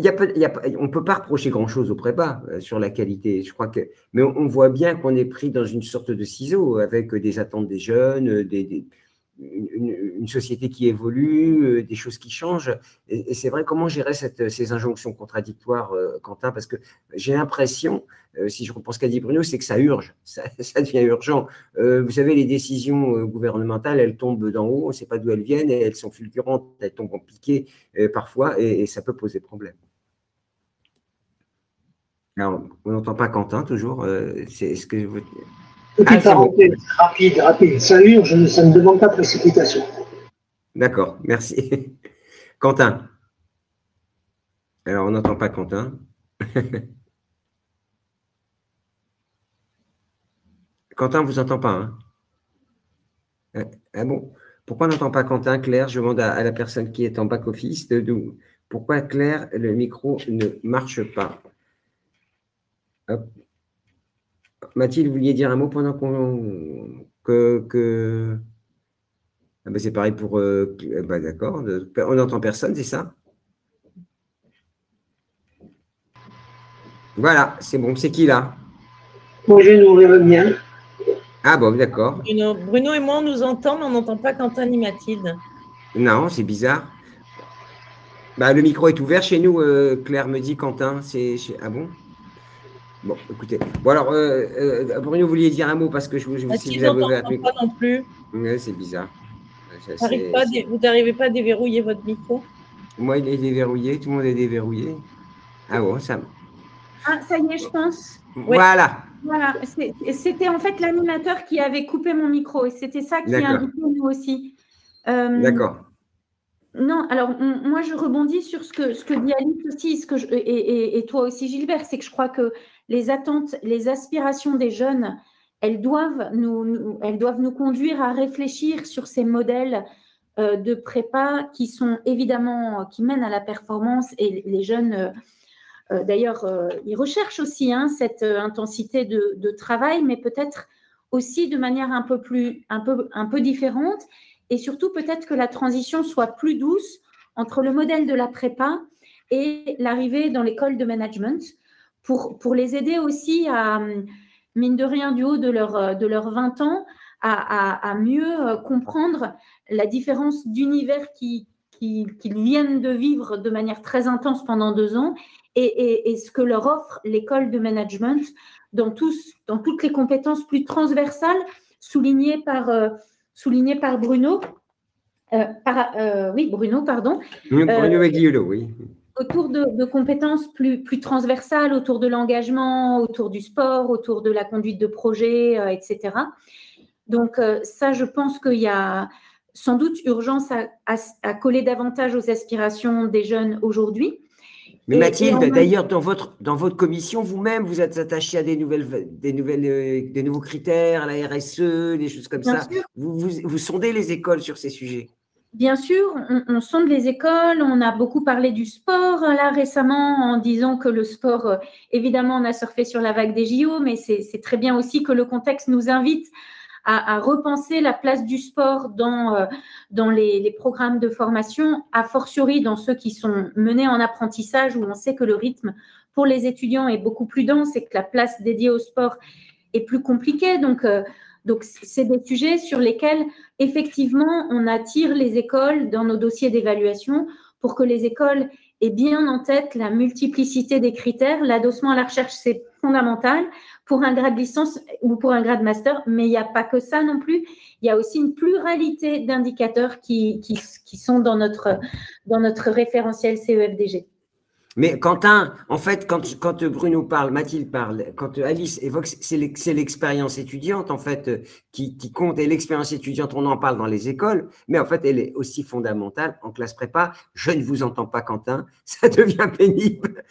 ne peut pas reprocher grand-chose au prépa sur la qualité, je crois que, mais on voit bien qu'on est pris dans une sorte de ciseau avec des attentes des jeunes, une société qui évolue, des choses qui changent. Et c'est vrai, comment gérer ces injonctions contradictoires, Quentin? Parce que j'ai l'impression, si je reprends ce qu'a dit Bruno, c'est que ça urge, ça devient urgent. Vous savez, les décisions gouvernementales, elles tombent d'en haut, on ne sait pas d'où elles viennent, et elles sont fulgurantes, elles tombent en piqué parfois, et ça peut poser problème. Alors, on n'entend pas Quentin toujours. C'est ce que vous… Petite parenthèse, rapide. Ça urge, ça ne demande pas précipitation. D'accord, merci. Quentin. Alors, on n'entend pas Quentin. Quentin, on ne vous entend pas. Hein? Ah bon? Pourquoi on n'entend pas Quentin? Claire, je demande à la personne qui est en back-office. Pourquoi, Claire, le micro ne marche pas? Hop. Mathilde, vous vouliez dire un mot pendant que… Ah ben c'est pareil pour… d'accord. On n'entend personne, c'est ça? Voilà, c'est bon. C'est qui là? Moi, je vais nourrir le mien. Ah bon, d'accord. Bruno et moi, on nous entend, mais on n'entend pas Quentin ni Mathilde. Non, c'est bizarre. Bah, le micro est ouvert chez nous, Claire me dit, Quentin. Ah bon? Bon, écoutez. Bon, alors, Bruno, vous vouliez dire un mot parce que je si vous n'entendez pas non plus. Ouais, c'est bizarre. Vous n'arrivez pas à déverrouiller votre micro? Moi, il est déverrouillé. Tout le monde est déverrouillé. Ah bon, ça… Ah, ça y est, je pense. Voilà. Voilà. C'était en fait l'animateur qui avait coupé mon micro et c'était ça qui indiquait nous aussi. D'accord. Non, alors moi je rebondis sur ce que dit Alice aussi, et toi aussi Gilbert, c'est que je crois que les attentes, les aspirations des jeunes, elles doivent nous conduire à réfléchir sur ces modèles de prépa qui sont évidemment, qui mènent à la performance, et les jeunes, d'ailleurs, ils recherchent aussi cette intensité de travail, mais peut-être aussi de manière un peu différente. Et surtout, peut-être que la transition soit plus douce entre le modèle de la prépa et l'arrivée dans l'école de management pour les aider aussi à, mine de rien, du haut de leurs 20 ans, à mieux comprendre la différence d'univers qu'ils viennent de vivre de manière très intense pendant 2 ans et ce que leur offre l'école de management dans toutes les compétences plus transversales soulignées par Bruno. Bruno, pardon. Bruno Aguiolo, oui. Autour de compétences plus transversales, autour de l'engagement, autour du sport, autour de la conduite de projet, etc. Donc, ça, je pense qu'il y a sans doute urgence à coller davantage aux aspirations des jeunes aujourd'hui. Mais Mathilde, d'ailleurs, dans votre commission, vous-même, vous êtes attachée à des nouveaux critères, à la RSE, des choses comme ça. Vous sondez les écoles sur ces sujets. Bien sûr, on sonde les écoles, on a beaucoup parlé du sport là récemment en disant que le sport, évidemment, on a surfé sur la vague des JO, mais c'est très bien aussi que le contexte nous invite à repenser la place du sport dans les programmes de formation, a fortiori dans ceux qui sont menés en apprentissage où on sait que le rythme pour les étudiants est beaucoup plus dense et que la place dédiée au sport est plus compliquée. Donc, c'est des sujets sur lesquels, effectivement, on attire les écoles dans nos dossiers d'évaluation pour que les écoles aient bien en tête la multiplicité des critères. L'adossement à la recherche, c'est fondamental pour un grade licence ou pour un grade master, mais il n'y a pas que ça non plus. Il y a aussi une pluralité d'indicateurs qui sont dans notre référentiel CEFDG. Mais Quentin, en fait, quand Bruno parle, Mathilde parle, quand Alice évoque, c'est l'expérience étudiante, en fait, qui compte. Et l'expérience étudiante, on en parle dans les écoles, mais en fait, elle est aussi fondamentale en classe prépa. Je ne vous entends pas, Quentin, ça devient pénible.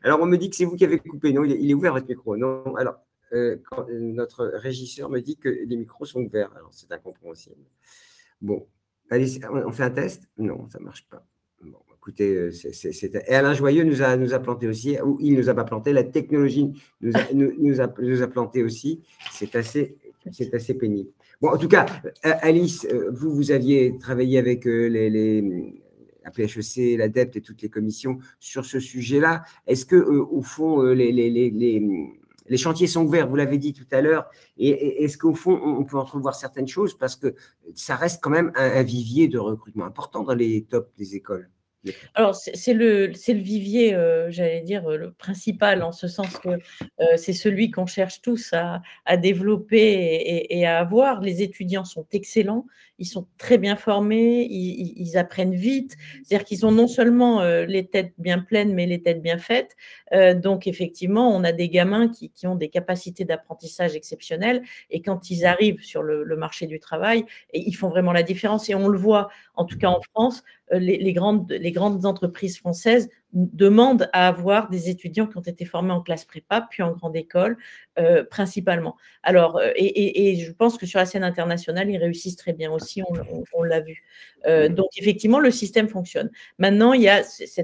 Alors, on me dit que c'est vous qui avez coupé. Non, il est ouvert votre micro. Non, alors, notre régisseur me dit que les micros sont ouverts. Alors, c'est incompréhensible. Bon, Alice, on fait un test? Non, ça ne marche pas. Bon. Écoutez, et Alain Joyeux nous a planté aussi, ou il ne nous a pas planté, la technologie nous a planté aussi. C'est assez pénible. Bon, en tout cas, Alice, vous aviez travaillé avec la PHEC, l'ADEPT et toutes les commissions sur ce sujet-là. Est-ce que, au fond, les chantiers sont ouverts, vous l'avez dit tout à l'heure, et est-ce qu'au fond, on peut entrevoir certaines choses parce que ça reste quand même un vivier de recrutement important dans les tops des écoles? Alors, c'est le vivier, j'allais dire, le principal, en ce sens que c'est celui qu'on cherche tous à développer et à avoir. Les étudiants sont excellents, ils sont très bien formés, ils apprennent vite. C'est-à-dire qu'ils ont non seulement les têtes bien pleines, mais les têtes bien faites. Donc, effectivement, on a des gamins qui ont des capacités d'apprentissage exceptionnelles. Et quand ils arrivent sur le marché du travail, ils font vraiment la différence. Et on le voit, en tout cas en France, les grandes entreprises françaises demandent à avoir des étudiants qui ont été formés en classe prépa, puis en grande école, principalement. Alors, et je pense que sur la scène internationale, ils réussissent très bien aussi, on l'a vu. Donc, effectivement, le système fonctionne. Maintenant, il y a ce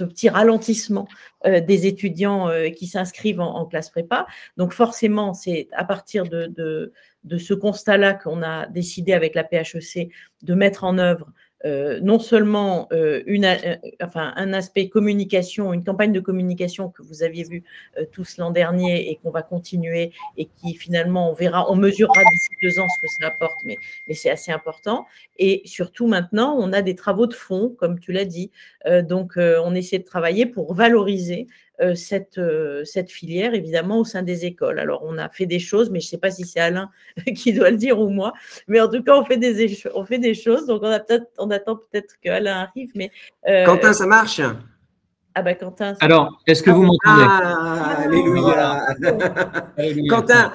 petit ralentissement des étudiants qui s'inscrivent en classe prépa. Donc, forcément, c'est à partir de ce constat-là qu'on a décidé avec la PHEC de mettre en œuvre non seulement un aspect communication, une campagne de communication que vous aviez vu tous l'an dernier et qu'on va continuer et qui finalement, on mesurera d'ici 2 ans ce que ça apporte, mais c'est assez important. Et surtout maintenant, on a des travaux de fond, comme tu l'as dit. Donc, on essaie de travailler pour valoriser cette filière, évidemment, au sein des écoles. Alors, on a fait des choses, mais je ne sais pas si c'est Alain qui doit le dire ou moi, mais en tout cas, on fait des choses. Donc, on attend peut-être qu'Alain arrive. Mais, Quentin, ça marche? Ah ben, Quentin. Alors, est-ce que vous m'entendez? Alléluia. Quentin,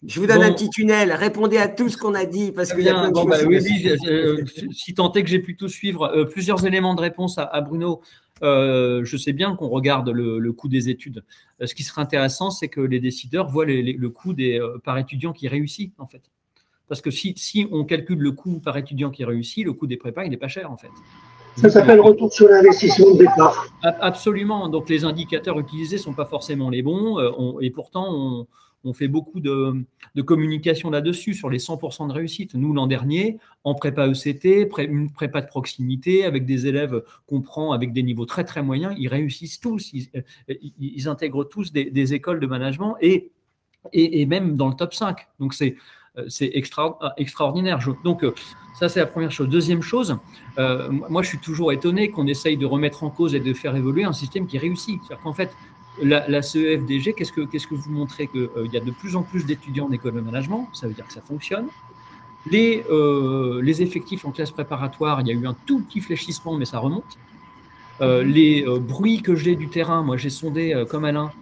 je vous donne un petit tunnel. Répondez à tout ce qu'on a dit parce qu'il y a plein de choses. Oui, si tant est que j'ai pu tout suivre, plusieurs éléments de réponse à Bruno. Je sais bien qu'on regarde le coût des études. Ce qui serait intéressant, c'est que les décideurs voient le coût par étudiant qui réussit, en fait. Parce que si on calcule le coût par étudiant qui réussit, le coût des prépas, il n'est pas cher, en fait. Ça s'appelle retour sur l'investissement de départ. Absolument. Donc, les indicateurs utilisés ne sont pas forcément les bons. Et pourtant, on fait beaucoup de communication là-dessus, sur les 100% de réussite. Nous, l'an dernier, en prépa ECT, une prépa de proximité, avec des élèves qu'on prend avec des niveaux très, très moyens, ils réussissent tous. Ils intègrent tous des écoles de management et et même dans le top 5. Donc, c'est extraordinaire. Donc, ça, c'est la première chose. Deuxième chose, moi, je suis toujours étonné qu'on essaye de remettre en cause et de faire évoluer un système qui réussit. C'est-à-dire qu'en fait, la CEFDG, qu'est-ce que vous montrez? Qu'il y a de plus en plus d'étudiants en école de management, ça veut dire que ça fonctionne. Les effectifs en classe préparatoire, il y a eu un tout petit fléchissement, mais ça remonte. Les bruits que j'ai du terrain, moi j'ai sondé comme Alain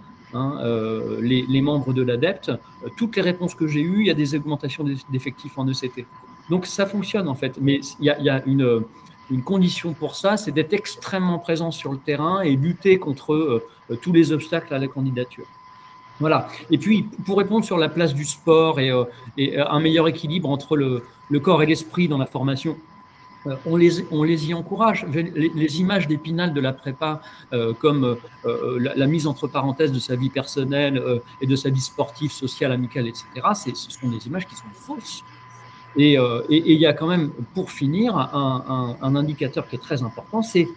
les membres de l'ADEPT, toutes les réponses que j'ai eues, il y a des augmentations d'effectifs en ECT. Donc ça fonctionne en fait, mais il y a une condition pour ça, c'est d'être extrêmement présent sur le terrain et lutter contre tous les obstacles à la candidature. Voilà. Et puis, pour répondre sur la place du sport et un meilleur équilibre entre le corps et l'esprit dans la formation, on les y encourage. Les images d'Épinal de la prépa, comme la mise entre parenthèses de sa vie personnelle et de sa vie sportive, sociale, amicale, etc., ce sont des images qui sont fausses. Et il y a quand même, pour finir, un indicateur qui est très important, c'est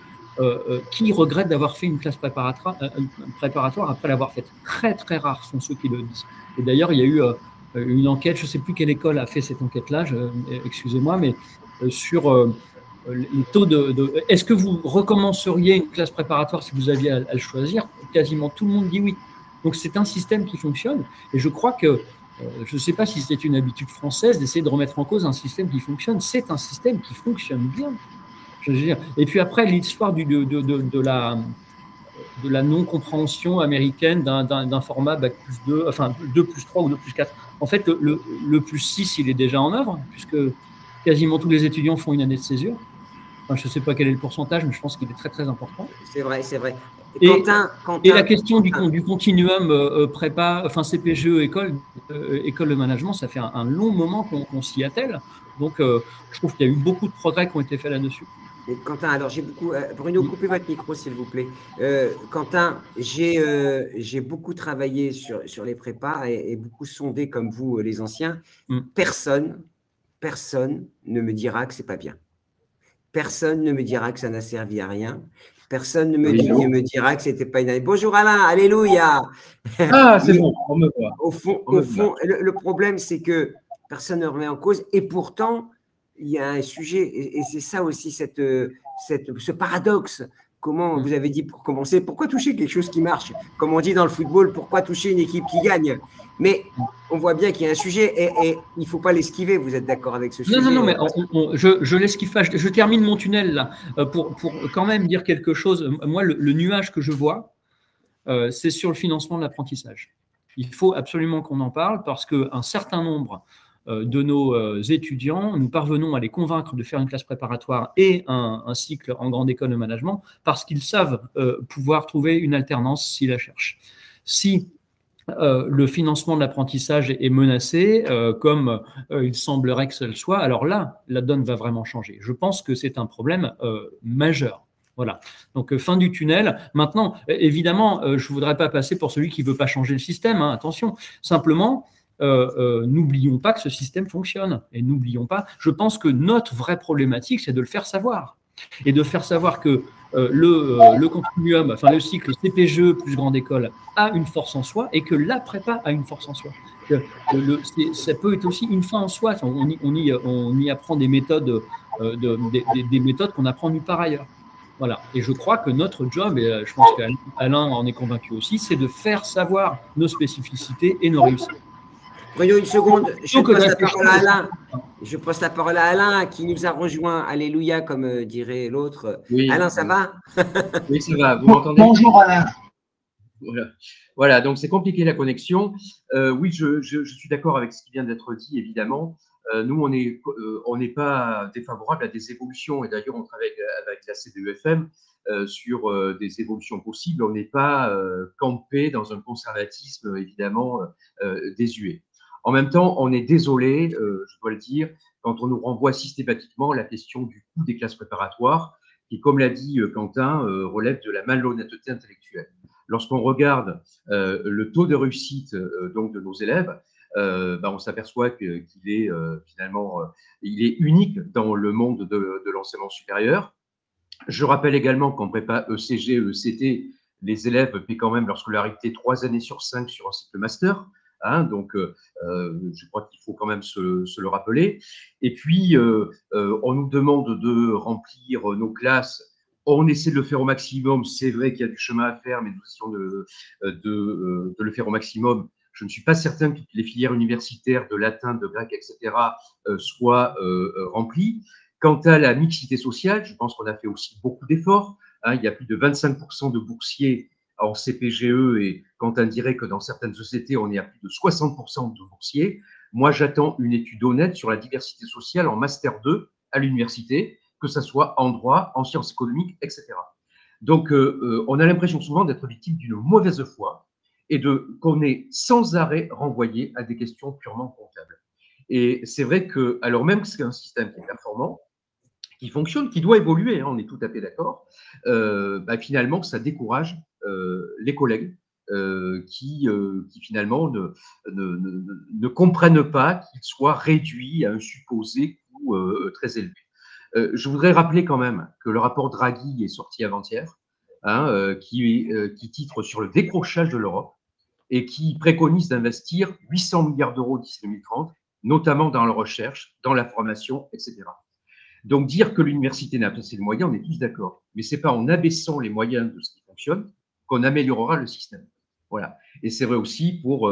qui regrette d'avoir fait une classe préparatoire après l'avoir faite. Très, très rares sont ceux qui le disent. Et d'ailleurs, il y a eu une enquête, je ne sais plus quelle école a fait cette enquête-là, excusez-moi, mais sur les taux est-ce que vous recommenceriez une classe préparatoire si vous aviez à le choisir? Quasiment tout le monde dit oui. Donc, c'est un système qui fonctionne. Et je crois que, je ne sais pas si c'est une habitude française d'essayer de remettre en cause un système qui fonctionne. C'est un système qui fonctionne bien. Je veux dire. Et puis après, l'histoire de la non-compréhension américaine d'un format Bac+2, enfin 2+3 ou 2+4. En fait, le +6, il est déjà en œuvre, puisque quasiment tous les étudiants font une année de césure. Enfin, je ne sais pas quel est le pourcentage, mais je pense qu'il est très, très important. C'est vrai, c'est vrai. Quentin, et la question du continuum prépa, enfin CPGE, école de management, ça fait un long moment qu'on s'y attelle. Donc, je trouve qu'il y a eu beaucoup de progrès qui ont été faits là-dessus. Quentin, alors j'ai beaucoup… Bruno, coupez votre micro, s'il vous plaît. Quentin, j'ai beaucoup travaillé sur les prépas et beaucoup sondé, comme vous, les anciens. Personne ne me dira que c'est pas bien. Personne ne me dira que ça n'a servi à rien. Personne ne me dira que c'était pas une année. Bonjour Alain, alléluia. Ah, c'est bon, on me voit. Au fond, le problème, c'est que personne ne remet en cause. Et pourtant, il y a un sujet, et c'est ça aussi, ce paradoxe. Comment vous avez dit pour commencer, pourquoi toucher quelque chose qui marche? Comme on dit dans le football, pourquoi toucher une équipe qui gagne? Mais on voit bien qu'il y a un sujet et il ne faut pas l'esquiver. Vous êtes d'accord avec ce sujet? Non, mais je l'esquive pas. Je termine mon tunnel là pour quand même dire quelque chose. Moi, le nuage que je vois, c'est sur le financement de l'apprentissage. Il faut absolument qu'on en parle parce qu'un certain nombre de nos étudiants, nous parvenons à les convaincre de faire une classe préparatoire et un cycle en grande école de management parce qu'ils savent pouvoir trouver une alternance s'ils la cherchent. Si le financement de l'apprentissage est menacé, comme il semblerait que ce soit, alors là, la donne va vraiment changer. Je pense que c'est un problème majeur. Voilà. Donc, fin du tunnel. Maintenant, évidemment, je ne voudrais pas passer pour celui qui ne veut pas changer le système. Hein, attention. Simplement, n'oublions pas que ce système fonctionne. Et n'oublions pas, je pense que notre vraie problématique, c'est de le faire savoir. Et de faire savoir que le continuum, enfin le cycle CPGE plus grande école a une force en soi et que la prépa a une force en soi. Ça peut être aussi une fin en soi. On y apprend des méthodes, des méthodes qu'on apprend nulle part ailleurs. Voilà. Et je crois que notre job, et je pense qu'Alain en est convaincu aussi, c'est de faire savoir nos spécificités et nos réussites. Bruno, une seconde, je passe la parole à Alain qui nous a rejoint. Alléluia, comme dirait l'autre. Oui, Alain, ça va? Oui, ça va. Vous m'entendez? Bonjour Alain. Voilà, donc c'est compliqué la connexion. Oui, je suis d'accord avec ce qui vient d'être dit, évidemment. Nous, on n'est pas défavorable à des évolutions. Et d'ailleurs, on travaille avec la CDEFM sur des évolutions possibles. On n'est pas campé dans un conservatisme, évidemment, désuet. En même temps, on est désolé, je dois le dire, quand on nous renvoie systématiquement la question du coût des classes préparatoires, qui, comme l'a dit Quentin, relève de la malhonnêteté intellectuelle. Lorsqu'on regarde le taux de réussite donc de nos élèves, on s'aperçoit qu'il est finalement il est unique dans le monde de l'enseignement supérieur. Je rappelle également qu'en prépa ECG, ECT, les élèves paient quand même leur scolarité 3 années sur 5 sur un cycle master. Hein, donc, je crois qu'il faut quand même se le rappeler. Et puis, on nous demande de remplir nos classes. On essaie de le faire au maximum. C'est vrai qu'il y a du chemin à faire, mais nous essayons de le faire au maximum. Je ne suis pas certain que toutes les filières universitaires de latin, de grec, etc., soient remplies. Quant à la mixité sociale, je pense qu'on a fait aussi beaucoup d'efforts. Hein, il y a plus de 25% de boursiers en CPGE et quand on dirait que dans certaines sociétés, on est à plus de 60% de boursiers. Moi, j'attends une étude honnête sur la diversité sociale en Master 2 à l'université, que ce soit en droit, en sciences économiques, etc. Donc, on a l'impression souvent d'être victime d'une mauvaise foi et qu'on est sans arrêt renvoyé à des questions purement comptables. Et c'est vrai que, alors même que c'est un système qui est performant, qui fonctionne, qui doit évoluer, hein, on est tout à fait d'accord, finalement, ça décourage les collègues qui finalement ne comprennent pas qu'ils soient réduits à un supposé coût très élevé. Je voudrais rappeler quand même que le rapport Draghi est sorti avant-hier, hein, qui titre sur le décrochage de l'Europe et qui préconise d'investir 800 milliards d'euros d'ici 2030, notamment dans la recherche, dans la formation, etc. Donc, dire que l'université n'a pas assez de moyens, on est tous d'accord. Mais ce n'est pas en abaissant les moyens de ce qui fonctionne qu'on améliorera le système. Voilà. Et c'est vrai aussi pour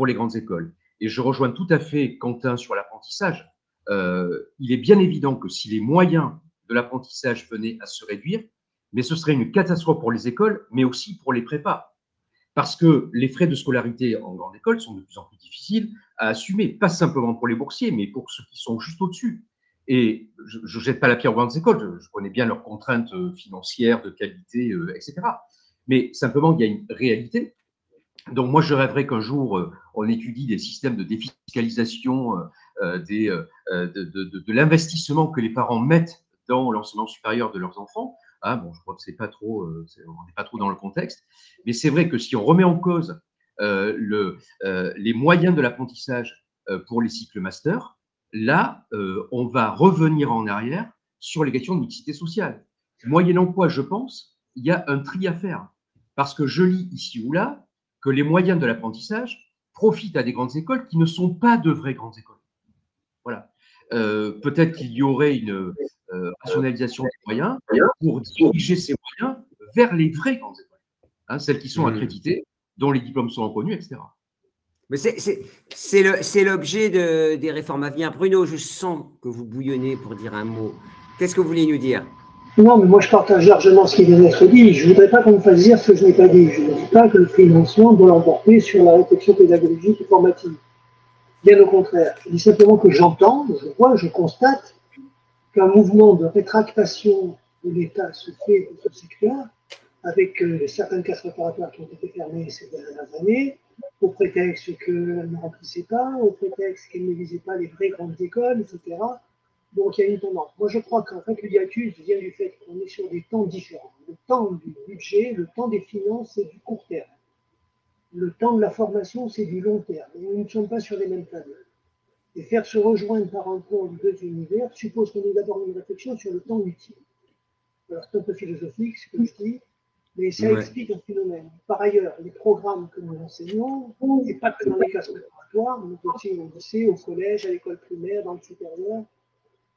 les grandes écoles. Et je rejoins tout à fait Quentin sur l'apprentissage. Il est bien évident que si les moyens de l'apprentissage venaient à se réduire, mais ce serait une catastrophe pour les écoles, mais aussi pour les prépas. Parce que les frais de scolarité en grande école sont de plus en plus difficiles à assumer, pas simplement pour les boursiers, mais pour ceux qui sont juste au-dessus. Et je ne jette pas la pierre aux grandes écoles, je connais bien leurs contraintes financières, de qualité, etc. Mais simplement, il y a une réalité. Donc moi, je rêverais qu'un jour, on étudie des systèmes de défiscalisation de l'investissement que les parents mettent dans l'enseignement supérieur de leurs enfants. Hein, bon, je crois que c'est pas trop, on n'est pas trop dans le contexte. Mais c'est vrai que si on remet en cause les moyens de l'apprentissage pour les cycles master, là, on va revenir en arrière sur les questions de mixité sociale. Moyennant quoi, je pense, il y a un tri à faire. Parce que je lis ici ou là que les moyens de l'apprentissage profitent à des grandes écoles qui ne sont pas de vraies grandes écoles. Voilà. Peut-être qu'il y aurait une rationalisation des moyens pour diriger ces moyens vers les vraies grandes écoles, hein, celles qui sont accréditées, dont les diplômes sont reconnus, etc. Mais c'est l'objet des réformes à venir. Bruno, je sens que vous bouillonnez pour dire un mot. Qu'est-ce que vous voulez nous dire? Non, mais moi je partage largement ce qui vient d'être dit. Je ne voudrais pas qu'on me fasse dire ce que je n'ai pas dit. Je ne dis pas que le financement doit l'emporter sur la réflexion pédagogique et formative. Bien au contraire. Je dis simplement que j'entends, je vois, je constate qu'un mouvement de rétractation de l'État se fait dans ce secteur, avec certaines classes préparatoires qui ont été fermées ces dernières années, au prétexte qu'elles ne remplissaient pas, au prétexte qu'elles ne visaient pas les vraies grandes écoles, etc. Donc il y a une tendance. Moi je crois qu'en fait le hiatus vient du fait qu'on est sur des temps différents. Le temps du budget, le temps des finances, c'est du court terme. Le temps de la formation, c'est du long terme. Et nous ne sommes pas sur les mêmes tableaux. Et faire se rejoindre par un pont de deux univers suppose qu'on ait d'abord une réflexion sur le temps utile. Alors c'est un peu philosophique ce que je dis, mais ça explique un phénomène. Par ailleurs, les programmes que nous enseignons, et pas que dans les classes préparatoires, mais aussi au lycée, au collège, à l'école primaire, dans le supérieur,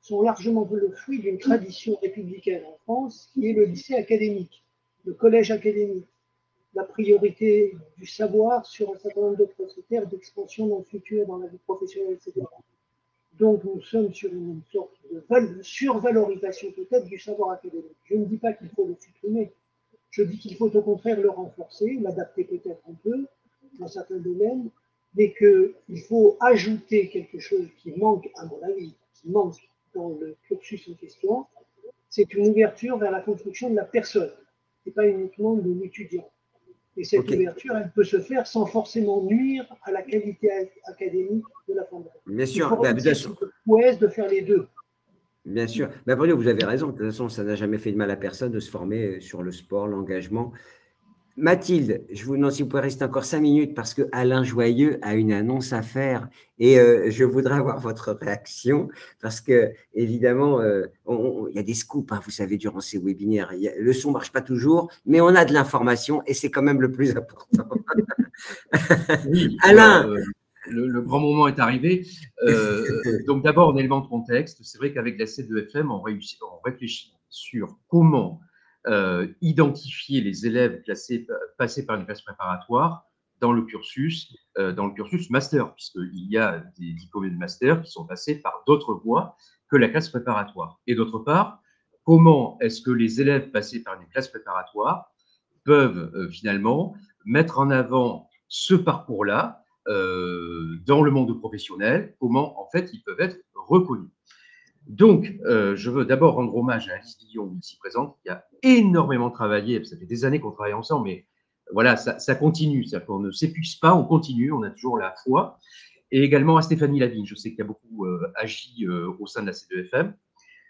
sont largement le fruit d'une tradition républicaine en France, qui est le lycée académique, le collège académique, la priorité du savoir sur un certain nombre d'autres critères d'expansion dans le futur, dans la vie professionnelle, etc. Donc nous sommes sur une sorte de survalorisation peut-être du savoir académique. Je ne dis pas qu'il faut le supprimer, je dis qu'il faut au contraire le renforcer, l'adapter peut-être un peu dans certains domaines, mais qu'il faut ajouter quelque chose qui manque, à mon avis, qui manque dans le cursus en question, c'est une ouverture vers la construction de la personne, et pas uniquement de l'étudiant. Et cette ouverture, elle peut se faire sans forcément nuire à la qualité académique de la formation. Bien sûr. De faire les deux. Bien sûr. Bruno, vous avez raison. De toute façon, ça n'a jamais fait de mal à personne de se former sur le sport, l'engagement. Mathilde, je vous demande si vous pouvez rester encore 5 minutes parce que Alain Joyeux a une annonce à faire et je voudrais avoir votre réaction parce que, évidemment, il y a des scoops, hein, vous savez, durant ces webinaires. Le son ne marche pas toujours, mais on a de l'information et c'est quand même le plus important. Oui, Alain, le grand moment est arrivé. Donc d'abord, en élément de contexte, c'est vrai qu'avec la C2FM, on réfléchit sur comment identifier les élèves passés par une classe préparatoire dans le cursus master, puisqu'il y a des diplômés de master qui sont passés par d'autres voies que la classe préparatoire. Et d'autre part, comment est-ce que les élèves passés par une classe préparatoire peuvent finalement mettre en avant ce parcours-là dans le monde professionnel, comment en fait ils peuvent être reconnus. Donc, je veux d'abord rendre hommage à Alice Guillon, ici présente, qui a énormément travaillé. Ça fait des années qu'on travaille ensemble, mais voilà, ça continue. C'est-à-dire qu'on ne s'épuise pas, on continue, on a toujours la foi. Et également à Stéphanie Lavigne, je sais qu'il y a beaucoup agi au sein de la C2FM.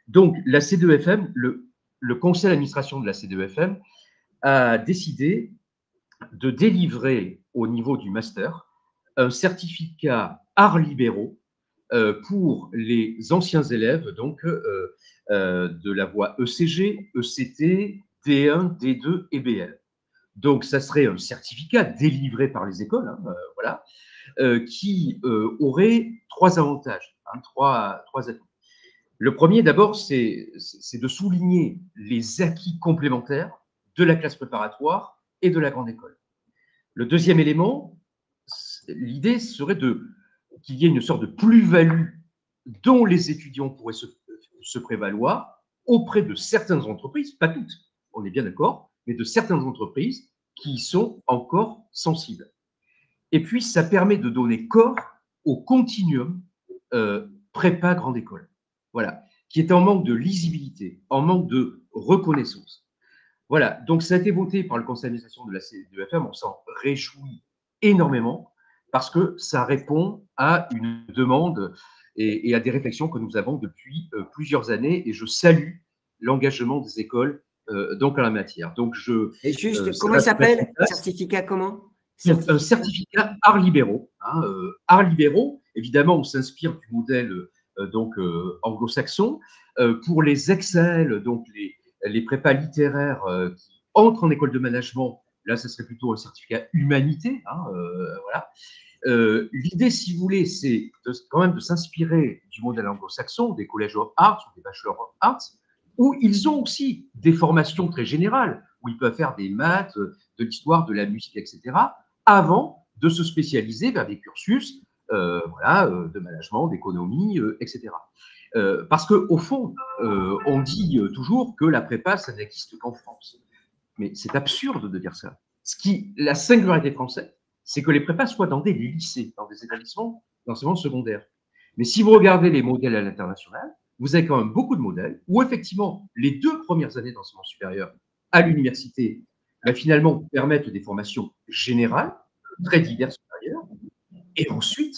Donc, la C2FM, le conseil d'administration de la C2FM a décidé de délivrer au niveau du master un certificat arts libéraux pour les anciens élèves donc, de la voie ECG, ECT, D1, D2 et BL. Donc, ça serait un certificat délivré par les écoles, hein, voilà, qui aurait 3 avantages, hein, trois atouts. Le premier, d'abord, c'est de souligner les acquis complémentaires de la classe préparatoire et de la grande école. Le deuxième élément, l'idée serait qu'il y ait une sorte de plus-value dont les étudiants pourraient se prévaloir auprès de certaines entreprises, pas toutes, on est bien d'accord, mais de certaines entreprises qui y sont encore sensibles. Et puis, ça permet de donner corps au continuum prépa grande école, voilà, qui est en manque de lisibilité, en manque de reconnaissance. Voilà, donc ça a été voté par le conseil d'administration de la C2FM, on s'en réjouit énormément parce que ça répond à une demande et à des réflexions que nous avons depuis plusieurs années et je salue l'engagement des écoles donc en la matière. Donc et juste, comment il s'appelle? Certificat comment? Un certificat arts libéraux. Hein, arts libéraux, évidemment, on s'inspire du modèle anglo-saxon. Pour les Excel, donc les prépas littéraires qui entrent en école de management, là, ce serait plutôt un certificat humanité. Hein, voilà. L'idée, si vous voulez, c'est quand même de s'inspirer du modèle anglo-saxon, des collèges of arts ou des bachelors of arts, où ils ont aussi des formations très générales, où ils peuvent faire des maths, de l'histoire, de la musique, etc., avant de se spécialiser vers des cursus de management, d'économie, etc. Parce qu'au fond, on dit toujours que la prépa, ça n'existe qu'en France. Mais c'est absurde de dire ça. La singularité française, c'est que les prépas soient dans des lycées, dans des établissements d'enseignement secondaire. Mais si vous regardez les modèles à l'international, vous avez quand même beaucoup de modèles où effectivement, les 2 premières années d'enseignement supérieur à l'université, finalement, permettent des formations générales, très diverses supérieures. Et ensuite,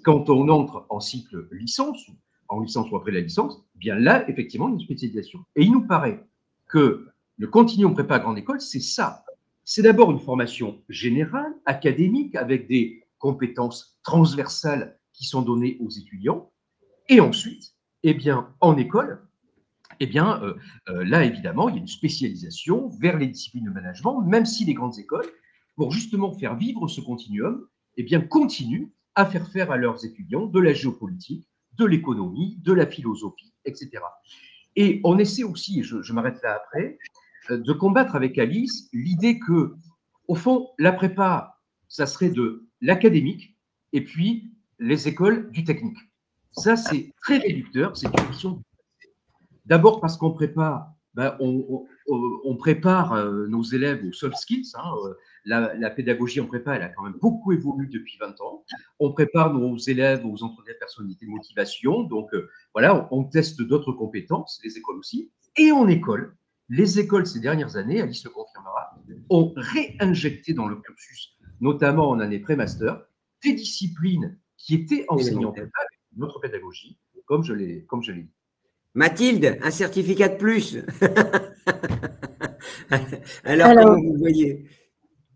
quand on entre en cycle licence, en licence ou après la licence, bien là, effectivement, une spécialisation. Et il nous paraît que le continuum prépa à grande école, c'est ça. C'est d'abord une formation générale, académique, avec des compétences transversales qui sont données aux étudiants. Et ensuite, eh bien, en école, là, évidemment, il y a une spécialisation vers les disciplines de management, même si les grandes écoles, pour justement faire vivre ce continuum, eh bien, continuent à faire faire à leurs étudiants de la géopolitique, de l'économie, de la philosophie, etc. Et on essaie aussi, je m'arrête là après, de combattre avec Alice l'idée que, au fond, la prépa, ça serait de l'académique et puis les écoles du technique. Ça, c'est très réducteur, c'est une vision. D'abord parce qu'on prépare, on prépare nos élèves aux soft skills. Hein, la pédagogie en prépa, elle a quand même beaucoup évolué depuis 20 ans. On prépare nos élèves aux entretiens de personnalité de motivation. Donc, voilà, on teste d'autres compétences, les écoles aussi. Et en école, les écoles, ces dernières années, Alice le confirmera, ont réinjecté dans le cursus, notamment en année pré-master, des disciplines qui étaient enseignées en prépa avec notre pédagogie, comme je l'ai dit. Mathilde, un certificat de plus. Alors, comment vous voyez?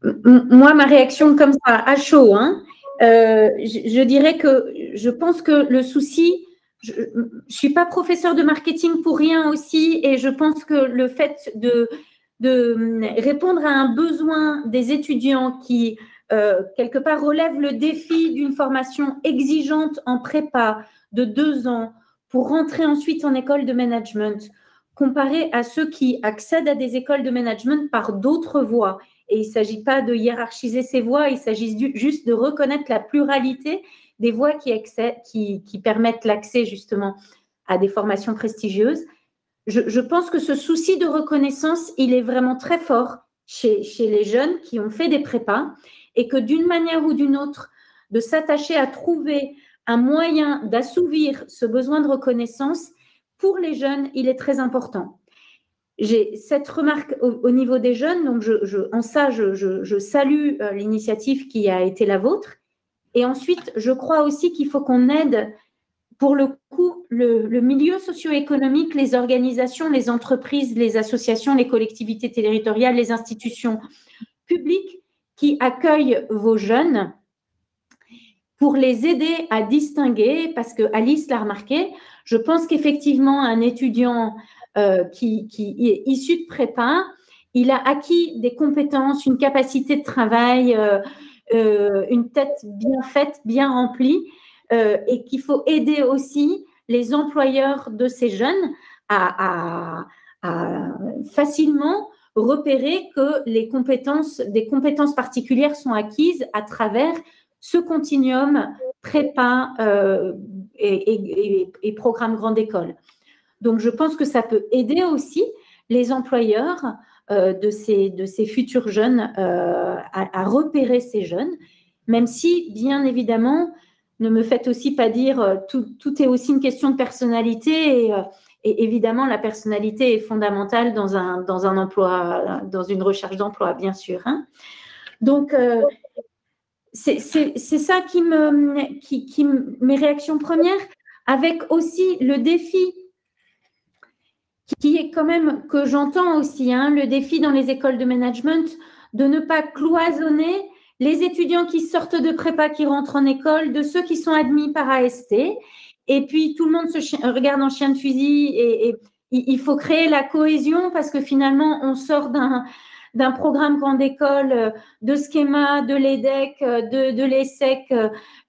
Moi, ma réaction comme ça, à chaud, hein, je dirais que je pense que le souci, je ne suis pas professeur de marketing pour rien aussi, et je pense que le fait de répondre à un besoin des étudiants qui, quelque part, relève le défi d'une formation exigeante en prépa de 2 ans pour rentrer ensuite en école de management, comparé à ceux qui accèdent à des écoles de management par d'autres voies. Et il ne s'agit pas de hiérarchiser ces voies, il s'agit juste de reconnaître la pluralité des voies qui permettent l'accès justement à des formations prestigieuses. Je pense que ce souci de reconnaissance, il est vraiment très fort chez les jeunes qui ont fait des prépas, et que d'une manière ou d'une autre, de s'attacher à trouver un moyen d'assouvir ce besoin de reconnaissance, pour les jeunes, il est très important. J'ai cette remarque au niveau des jeunes, donc en ça, je salue l'initiative qui a été la vôtre. Et ensuite, je crois aussi qu'il faut qu'on aide, pour le coup, le milieu socio-économique, les organisations, les entreprises, les associations, les collectivités territoriales, les institutions publiques qui accueillent vos jeunes, pour les aider à distinguer, parce que Alice l'a remarqué, je pense qu'effectivement, un étudiant qui est issu de prépa, il a acquis des compétences, une capacité de travail, une tête bien faite, bien remplie, et qu'il faut aider aussi les employeurs de ces jeunes à facilement repérer que des compétences particulières sont acquises à travers ce continuum prépa et programme grande école. Donc, je pense que ça peut aider aussi les employeurs de ces futurs jeunes à repérer ces jeunes, même si, bien évidemment, ne me faites aussi pas dire tout est aussi une question de personnalité, et évidemment, la personnalité est fondamentale dans un emploi, dans une recherche d'emploi, bien sûr. Hein. Donc, c'est ça mes réactions premières, avec aussi le défi qui est quand même, que j'entends aussi, hein, le défi dans les écoles de management, de ne pas cloisonner les étudiants qui sortent de prépa, qui rentrent en école, de ceux qui sont admis par AST, et puis tout le monde se regarde en chien de fusil, et il faut créer la cohésion, parce que finalement, on sort d'un programme grande école, de schéma, de l'EDEC, de l'ESSEC,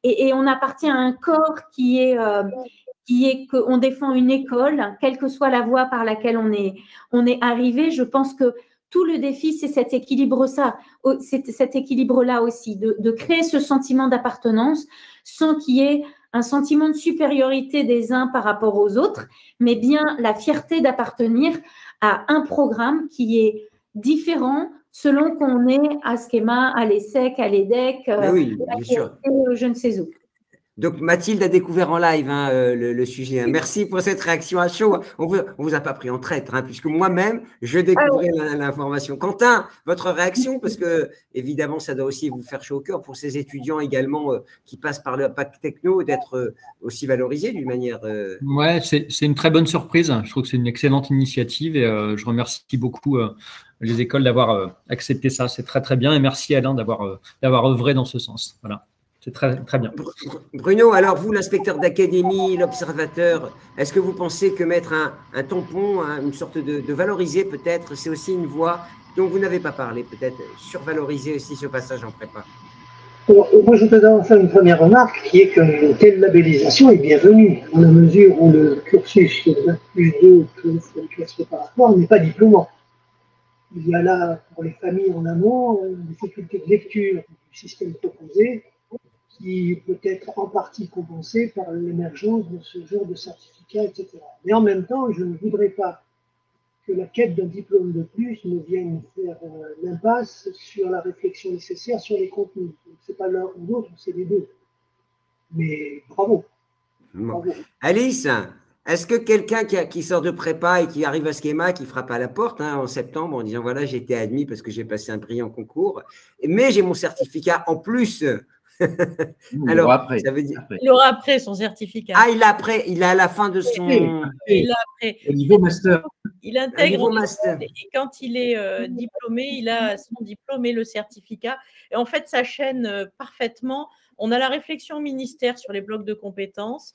et on appartient à un corps qui est qu'on défend une école, quelle que soit la voie par laquelle on est arrivé. Je pense que tout le défi, c'est cet équilibre-là aussi, de créer ce sentiment d'appartenance sans qu'il y ait un sentiment de supériorité des uns par rapport aux autres, mais bien la fierté d'appartenir à un programme qui est différent selon qu'on est à Schema, à l'ESSEC, à l'EDEC, oui, bien sûr. Je ne sais où. Donc, Mathilde a découvert en live le sujet. Hein. Merci pour cette réaction à chaud. On vous a pas pris en traître, hein, puisque moi-même, je découvrais l'information. Quentin, votre réaction, parce que évidemment, ça doit aussi vous faire chaud au cœur pour ces étudiants également qui passent par le PAC Techno, d'être aussi valorisés d'une manière… Ouais, c'est une très bonne surprise. Je trouve que c'est une excellente initiative, et je remercie beaucoup les écoles d'avoir accepté ça. C'est très, très bien. Et merci Alain d'avoir œuvré dans ce sens. Voilà. C'est très, très bien. Bruno, alors vous, l'inspecteur d'académie, l'observateur, est-ce que vous pensez que mettre un tampon, une sorte de valoriser peut-être, c'est aussi une voie dont vous n'avez pas parlé, peut-être survaloriser aussi ce passage en prépa? Moi, je voudrais d'abord faire une première remarque, qui est qu'une telle labellisation est bienvenue, dans la mesure où le cursus +2 plus la classe préparatoire n'est pas diplômant. Il y a là, pour les familles en amont, une difficulté de lecture du système proposé, qui peut être en partie compensée par l'émergence de ce genre de certificat, etc. Mais en même temps, je ne voudrais pas que la quête d'un diplôme de plus ne vienne faire l'impasse sur la réflexion nécessaire sur les contenus. Ce n'est pas l'un ou l'autre, c'est les deux. Mais bravo. Bravo. Alice, est-ce que quelqu'un qui sort de prépa et qui arrive à Schema, qui frappe à la porte en septembre en disant voilà, j'ai été admis parce que j'ai passé un brillant concours, mais j'ai mon certificat en plus. Alors, après, ça veut dire… Il aura après son certificat. Ah, il a à la fin de son… Il l'a après. Au niveau master. il intègre nouveau master. et quand il est diplômé, il a son diplôme et le certificat. Et en fait, ça chaîne parfaitement. On a la réflexion au ministère sur les blocs de compétences.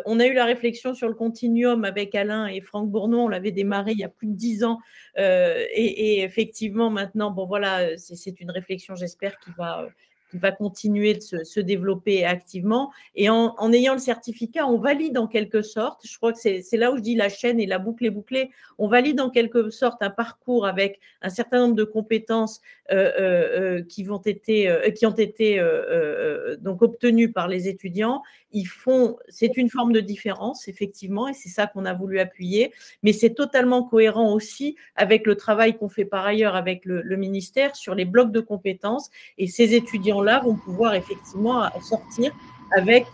On a eu la réflexion sur le continuum avec Alain et Franck Bournon. On l'avait démarré il y a plus de 10 ans. Et effectivement, maintenant, bon voilà, c'est une réflexion, j'espère, qui va continuer de se développer activement. Et en ayant le certificat, on valide en quelque sorte, je crois que c'est là où je dis la chaîne et la boucle est bouclée, on valide en quelque sorte un parcours avec un certain nombre de compétences qui ont été donc obtenues par les étudiants. C'est une forme de différence, effectivement, et c'est ça qu'on a voulu appuyer, mais c'est totalement cohérent aussi avec le travail qu'on fait par ailleurs avec le ministère sur les blocs de compétences. Et ces étudiants-là vont pouvoir effectivement sortir avec,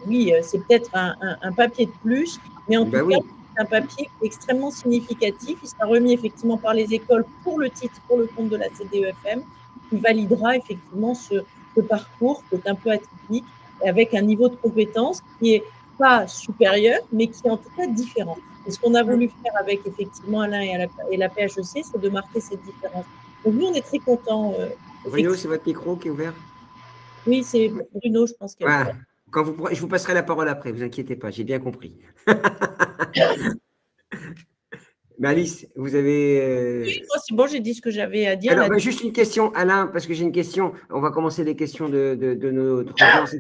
oui, c'est peut-être un papier de plus, mais en tout cas, c'est un papier extrêmement significatif. Il sera remis effectivement par les écoles pour le titre, pour le compte de la CDEFM, qui validera effectivement ce parcours qui est un peu atypique, avec un niveau de compétence qui n'est pas supérieur, mais qui est en tout cas différent. Et ce qu'on a voulu faire avec effectivement Alain et la PHEC, c'est de marquer cette différence. Donc nous, on est très contents. Bruno, c'est votre micro qui est ouvert? Oui, c'est Bruno, je pense qu'il voilà. Je vous passerai la parole après, vous inquiétez pas, j'ai bien compris. Mais Alice, vous avez… Oui, c'est bon, j'ai dit ce que j'avais à dire. Alors, juste une question, Alain, parce que j'ai une question. On va commencer les questions de notre audience.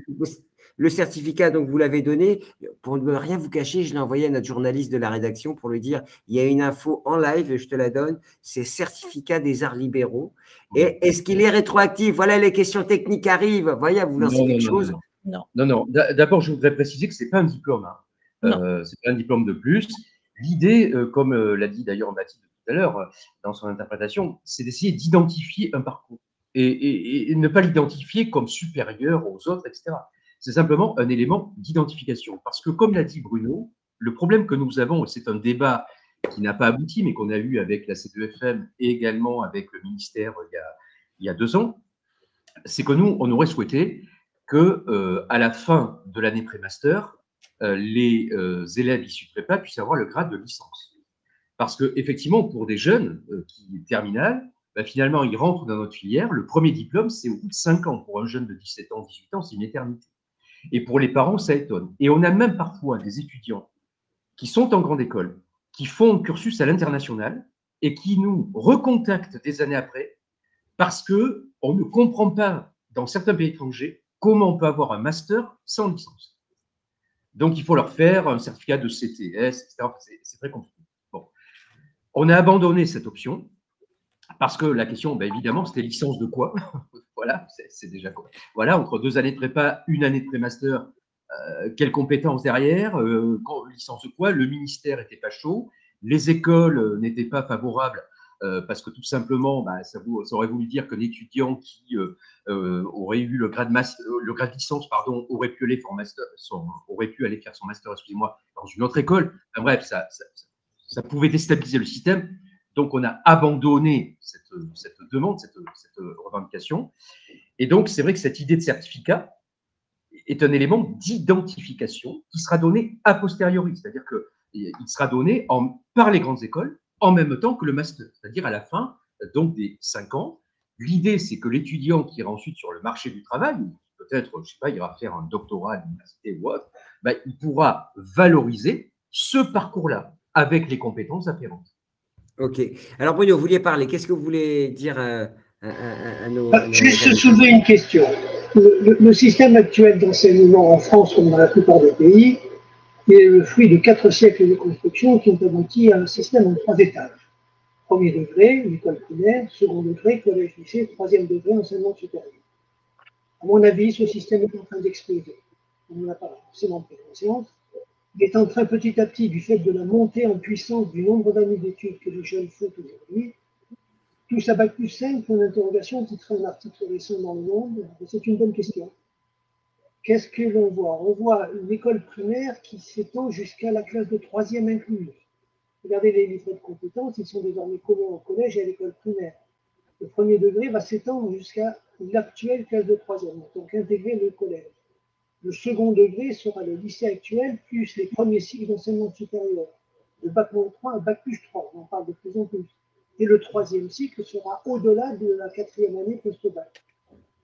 Le certificat, donc, vous l'avez donné. Pour ne rien vous cacher, je l'ai envoyé à notre journaliste de la rédaction pour lui dire, il y a une info en live, je te la donne, c'est certificat des arts libéraux. Et est-ce qu'il est rétroactif? Voilà, les questions techniques arrivent. Voyez, vous lancez quelque chose. Non. D'abord, je voudrais préciser que ce n'est pas un diplôme. C'est pas un diplôme de plus. L'idée, comme l'a dit d'ailleurs Mathilde tout à l'heure dans son interprétation, c'est d'essayer d'identifier un parcours et ne pas l'identifier comme supérieur aux autres, etc. C'est simplement un élément d'identification. Parce que, comme l'a dit Bruno, le problème que nous avons, et c'est un débat qui n'a pas abouti, mais qu'on a eu avec la CDEFM et également avec le ministère il y a 2 ans, c'est que nous, on aurait souhaité que, à la fin de l'année pré-master, les élèves issus de prépa puissent avoir le grade de licence. Parce qu'effectivement, pour des jeunes qui terminal, finalement, ils rentrent dans notre filière. Le premier diplôme, c'est au bout de 5 ans. Pour un jeune de 17 ans, 18 ans, c'est une éternité. Et pour les parents, ça étonne. Et on a même parfois des étudiants qui sont en grande école, qui font un cursus à l'international et qui nous recontactent des années après parce qu'on ne comprend pas, dans certains pays étrangers, comment on peut avoir un master sans licence. Donc, il faut leur faire un certificat de CTS, etc. C'est très compliqué. Bon. On a abandonné cette option parce que la question, évidemment, c'était licence de quoi? Voilà, c'est déjà quoi. Voilà, entre 2 années de prépa, 1 année de pré-master, quelles compétences derrière, licence de quoi? Le ministère n'était pas chaud, les écoles n'étaient pas favorables parce que tout simplement, ça aurait voulu dire qu'un étudiant qui aurait eu le grade licence, aurait pu aller faire son master, excusez-moi, dans une autre école. Enfin, bref, ça pouvait déstabiliser le système. Donc, on a abandonné cette demande, cette revendication. Et donc, c'est vrai que cette idée de certificat est un élément d'identification qui sera donné a posteriori, c'est-à-dire qu'il sera donné par les grandes écoles en même temps que le master, c'est-à-dire à la fin donc des 5 ans. L'idée, c'est que l'étudiant qui ira ensuite sur le marché du travail, peut-être, je ne sais pas, il ira faire un doctorat à l'université ou autre, il pourra valoriser ce parcours-là avec les compétences afférentes. Ok. Alors, Bruno, vous vouliez parler. Qu'est-ce que vous voulez dire à nos… Juste soulever une question. Le système actuel d'enseignement en France, comme dans la plupart des pays, est le fruit de 4 siècles de construction qui ont abouti à un système en 3 étages. Premier degré, l'école primaire, second degré, collège, lycée, troisième degré, enseignement supérieur. À mon avis, ce système est en train d'exploser. On n'en a pas forcément pris conscience. Il est en train petit à petit, du fait de la montée en puissance du nombre d'années d'études que les jeunes font aujourd'hui, tous à bac plus 5, pour une interrogation qui traîne un article récent dans le Monde, c'est une bonne question. Qu'est-ce que l'on voit? On voit une école primaire qui s'étend jusqu'à la classe de 3e incluse. Regardez les livres de compétences, ils sont désormais communs au collège et à l'école primaire. Le premier degré va s'étendre jusqu'à l'actuelle classe de 3e, donc intégrer le collège. Le second degré sera le lycée actuel plus les premiers cycles d'enseignement supérieur. de bac-3 à bac+3. On en parle de plus en plus. Et le troisième cycle sera au-delà de la 4e année post-bac.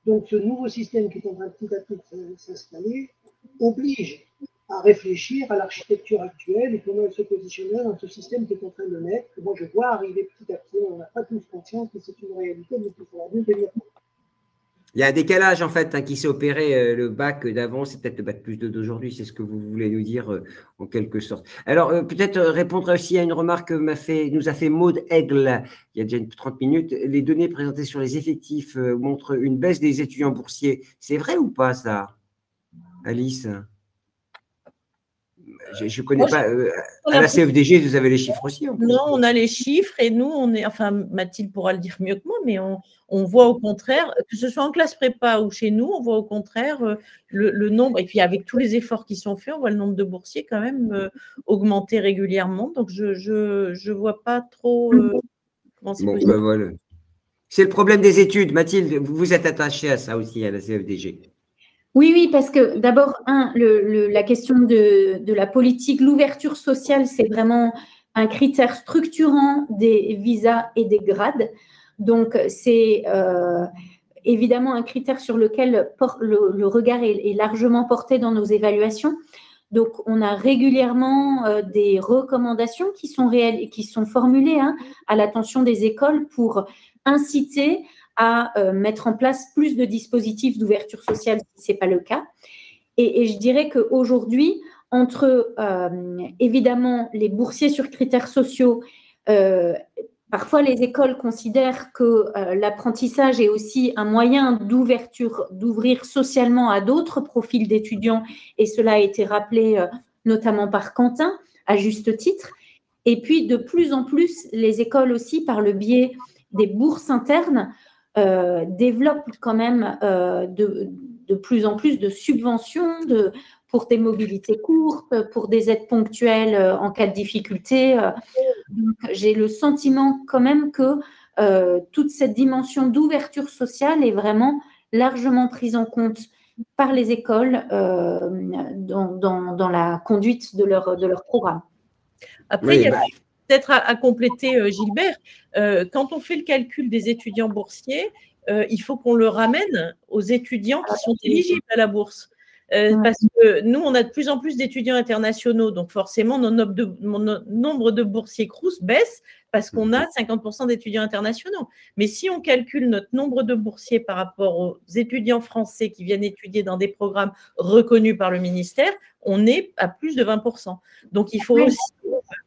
Donc ce nouveau système qui est en train de petit à petit s'installer oblige à réfléchir à l'architecture actuelle et comment elle se positionne dans ce système qui est en train de naître. Moi, je vois arriver petit à petit, on n'a pas tous conscience que c'est une réalité, mais qu'il faudra bien tenir compte. Il y a un décalage en fait qui s'est opéré. Le bac d'avant, c'est peut-être le bac+2 d'aujourd'hui. C'est ce que vous voulez nous dire en quelque sorte. Alors peut-être répondre aussi à une remarque que nous a fait Maud Aigle il y a déjà 30 minutes. Les données présentées sur les effectifs montrent une baisse des étudiants boursiers. C'est vrai ou pas ça, Alice? Je ne connais pas. À la CFDG, vous avez les chiffres aussi. Non, on a les chiffres et nous, Mathilde pourra le dire mieux que moi, mais on voit au contraire, que ce soit en classe prépa ou chez nous, on voit au contraire le nombre, et puis avec tous les efforts qui sont faits, on voit le nombre de boursiers quand même augmenter régulièrement. Donc, je ne vois pas trop comment c'est possible. Voilà. C'est le problème des études. Mathilde, vous êtes attachée à ça aussi, à la CFDG. Oui, parce que d'abord, la question de la politique, l'ouverture sociale, c'est vraiment un critère structurant des visas et des grades. Donc, c'est évidemment un critère sur lequel le regard est largement porté dans nos évaluations. Donc, on a régulièrement des recommandations qui sont formulées à l'attention des écoles pour inciter à mettre en place plus de dispositifs d'ouverture sociale si ce n'est pas le cas. Et je dirais qu'aujourd'hui, entre évidemment les boursiers sur critères sociaux, parfois les écoles considèrent que l'apprentissage est aussi un moyen d'ouvrir socialement à d'autres profils d'étudiants, et cela a été rappelé notamment par Quentin, à juste titre. Et puis, de plus en plus, les écoles aussi, par le biais des bourses internes, développent quand même de plus en plus de subventions pour des mobilités courtes, pour des aides ponctuelles en cas de difficulté. Donc, j'ai le sentiment quand même que toute cette dimension d'ouverture sociale est vraiment largement prise en compte par les écoles dans la conduite de leur programme. Après, il y a peut-être à compléter, Gilbert, quand on fait le calcul des étudiants boursiers, il faut qu'on le ramène aux étudiants qui sont éligibles à la bourse. Parce que nous, on a de plus en plus d'étudiants internationaux, donc forcément, mon nombre de boursiers Crous baisse parce qu'on a 50% d'étudiants internationaux. Mais si on calcule notre nombre de boursiers par rapport aux étudiants français qui viennent étudier dans des programmes reconnus par le ministère, on est à plus de 20%. Donc, il faut aussi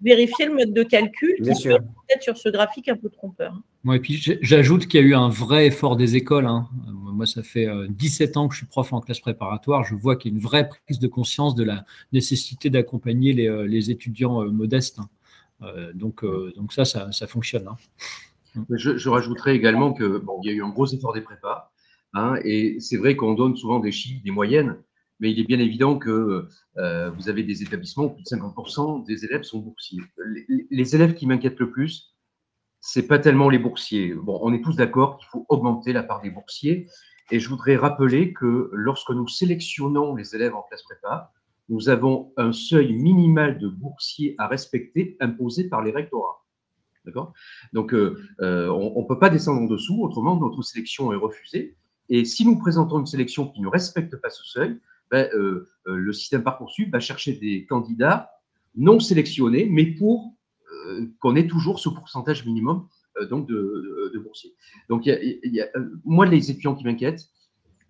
vérifier le mode de calcul qui peut être sur ce graphique un peu trompeur. Ouais, et puis j'ajoute qu'il y a eu un vrai effort des écoles. Moi, ça fait 17 ans que je suis prof en classe préparatoire. Je vois qu'il y a une vraie prise de conscience de la nécessité d'accompagner les étudiants modestes. Donc ça fonctionne. Je rajouterais également qu'il y a eu un gros effort des prépas. Et c'est vrai qu'on donne souvent des chiffres, des moyennes, mais il est bien évident que vous avez des établissements où plus de 50% des élèves sont boursiers. Les élèves qui m'inquiètent le plus, c'est pas tellement les boursiers. Bon, on est tous d'accord qu'il faut augmenter la part des boursiers. Et je voudrais rappeler que lorsque nous sélectionnons les élèves en classe prépa, nous avons un seuil minimal de boursiers à respecter imposé par les rectorats. D'accord ? Donc, on ne peut pas descendre en dessous, autrement notre sélection est refusée. Et si nous présentons une sélection qui ne respecte pas ce seuil, le système Parcoursup va chercher des candidats non sélectionnés, mais pour qu'on ait toujours ce pourcentage minimum de boursiers. Donc, moi, les étudiants qui m'inquiètent,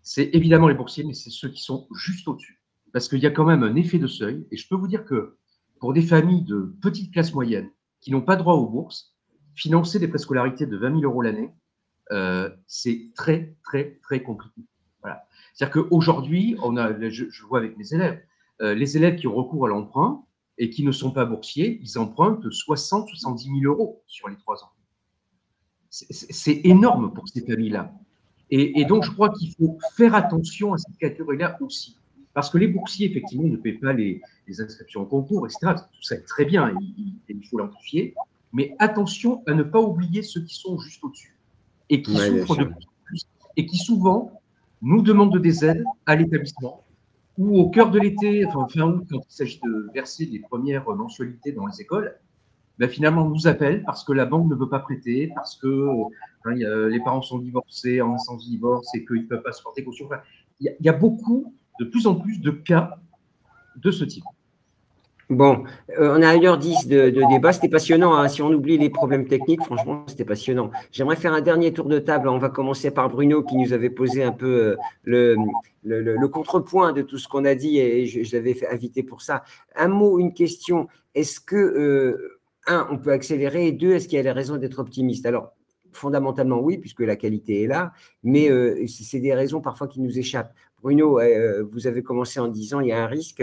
c'est évidemment les boursiers, mais c'est ceux qui sont juste au-dessus. Parce qu'il y a quand même un effet de seuil. Et je peux vous dire que pour des familles de petite classe moyenne qui n'ont pas droit aux bourses, financer des préscolarités de 20 000 € l'année, c'est très, très, très compliqué. Voilà. C'est-à-dire qu'aujourd'hui, je vois avec mes élèves, les élèves qui ont recours à l'emprunt et qui ne sont pas boursiers, ils empruntent 60-70 000 € sur les 3 ans. C'est énorme pour ces familles-là. Et donc, je crois qu'il faut faire attention à cette catégorie-là aussi. Parce que les boursiers, effectivement, ne paient pas les inscriptions au concours, etc. Tout ça est très bien, il faut l'amplifier. Mais attention à ne pas oublier ceux qui sont juste au-dessus et qui souffrent de plus en plus et qui souvent nous demandent des aides à l'établissement ou au cœur de l'été, fin août, quand il s'agit de verser les premières mensualités dans les écoles, ben, finalement nous appellent parce que la banque ne veut pas prêter, parce que les parents sont divorcés en instance de divorce et qu'ils ne peuvent pas se porter caution. Enfin, il y a de plus en plus de cas de ce type. Bon, on a 1h10 de débat, c'était passionnant, hein. Si on oublie les problèmes techniques, franchement, c'était passionnant. J'aimerais faire un dernier tour de table. On va commencer par Bruno qui nous avait posé un peu le contrepoint de tout ce qu'on a dit et je l'avais invité pour ça. Un mot, une question. Est-ce que, on peut accélérer et deux, est-ce qu'il y a des raisons d'être optimiste? Alors, fondamentalement, oui, puisque la qualité est là, mais c'est des raisons parfois qui nous échappent. Bruno, vous avez commencé en disant il y a un risque.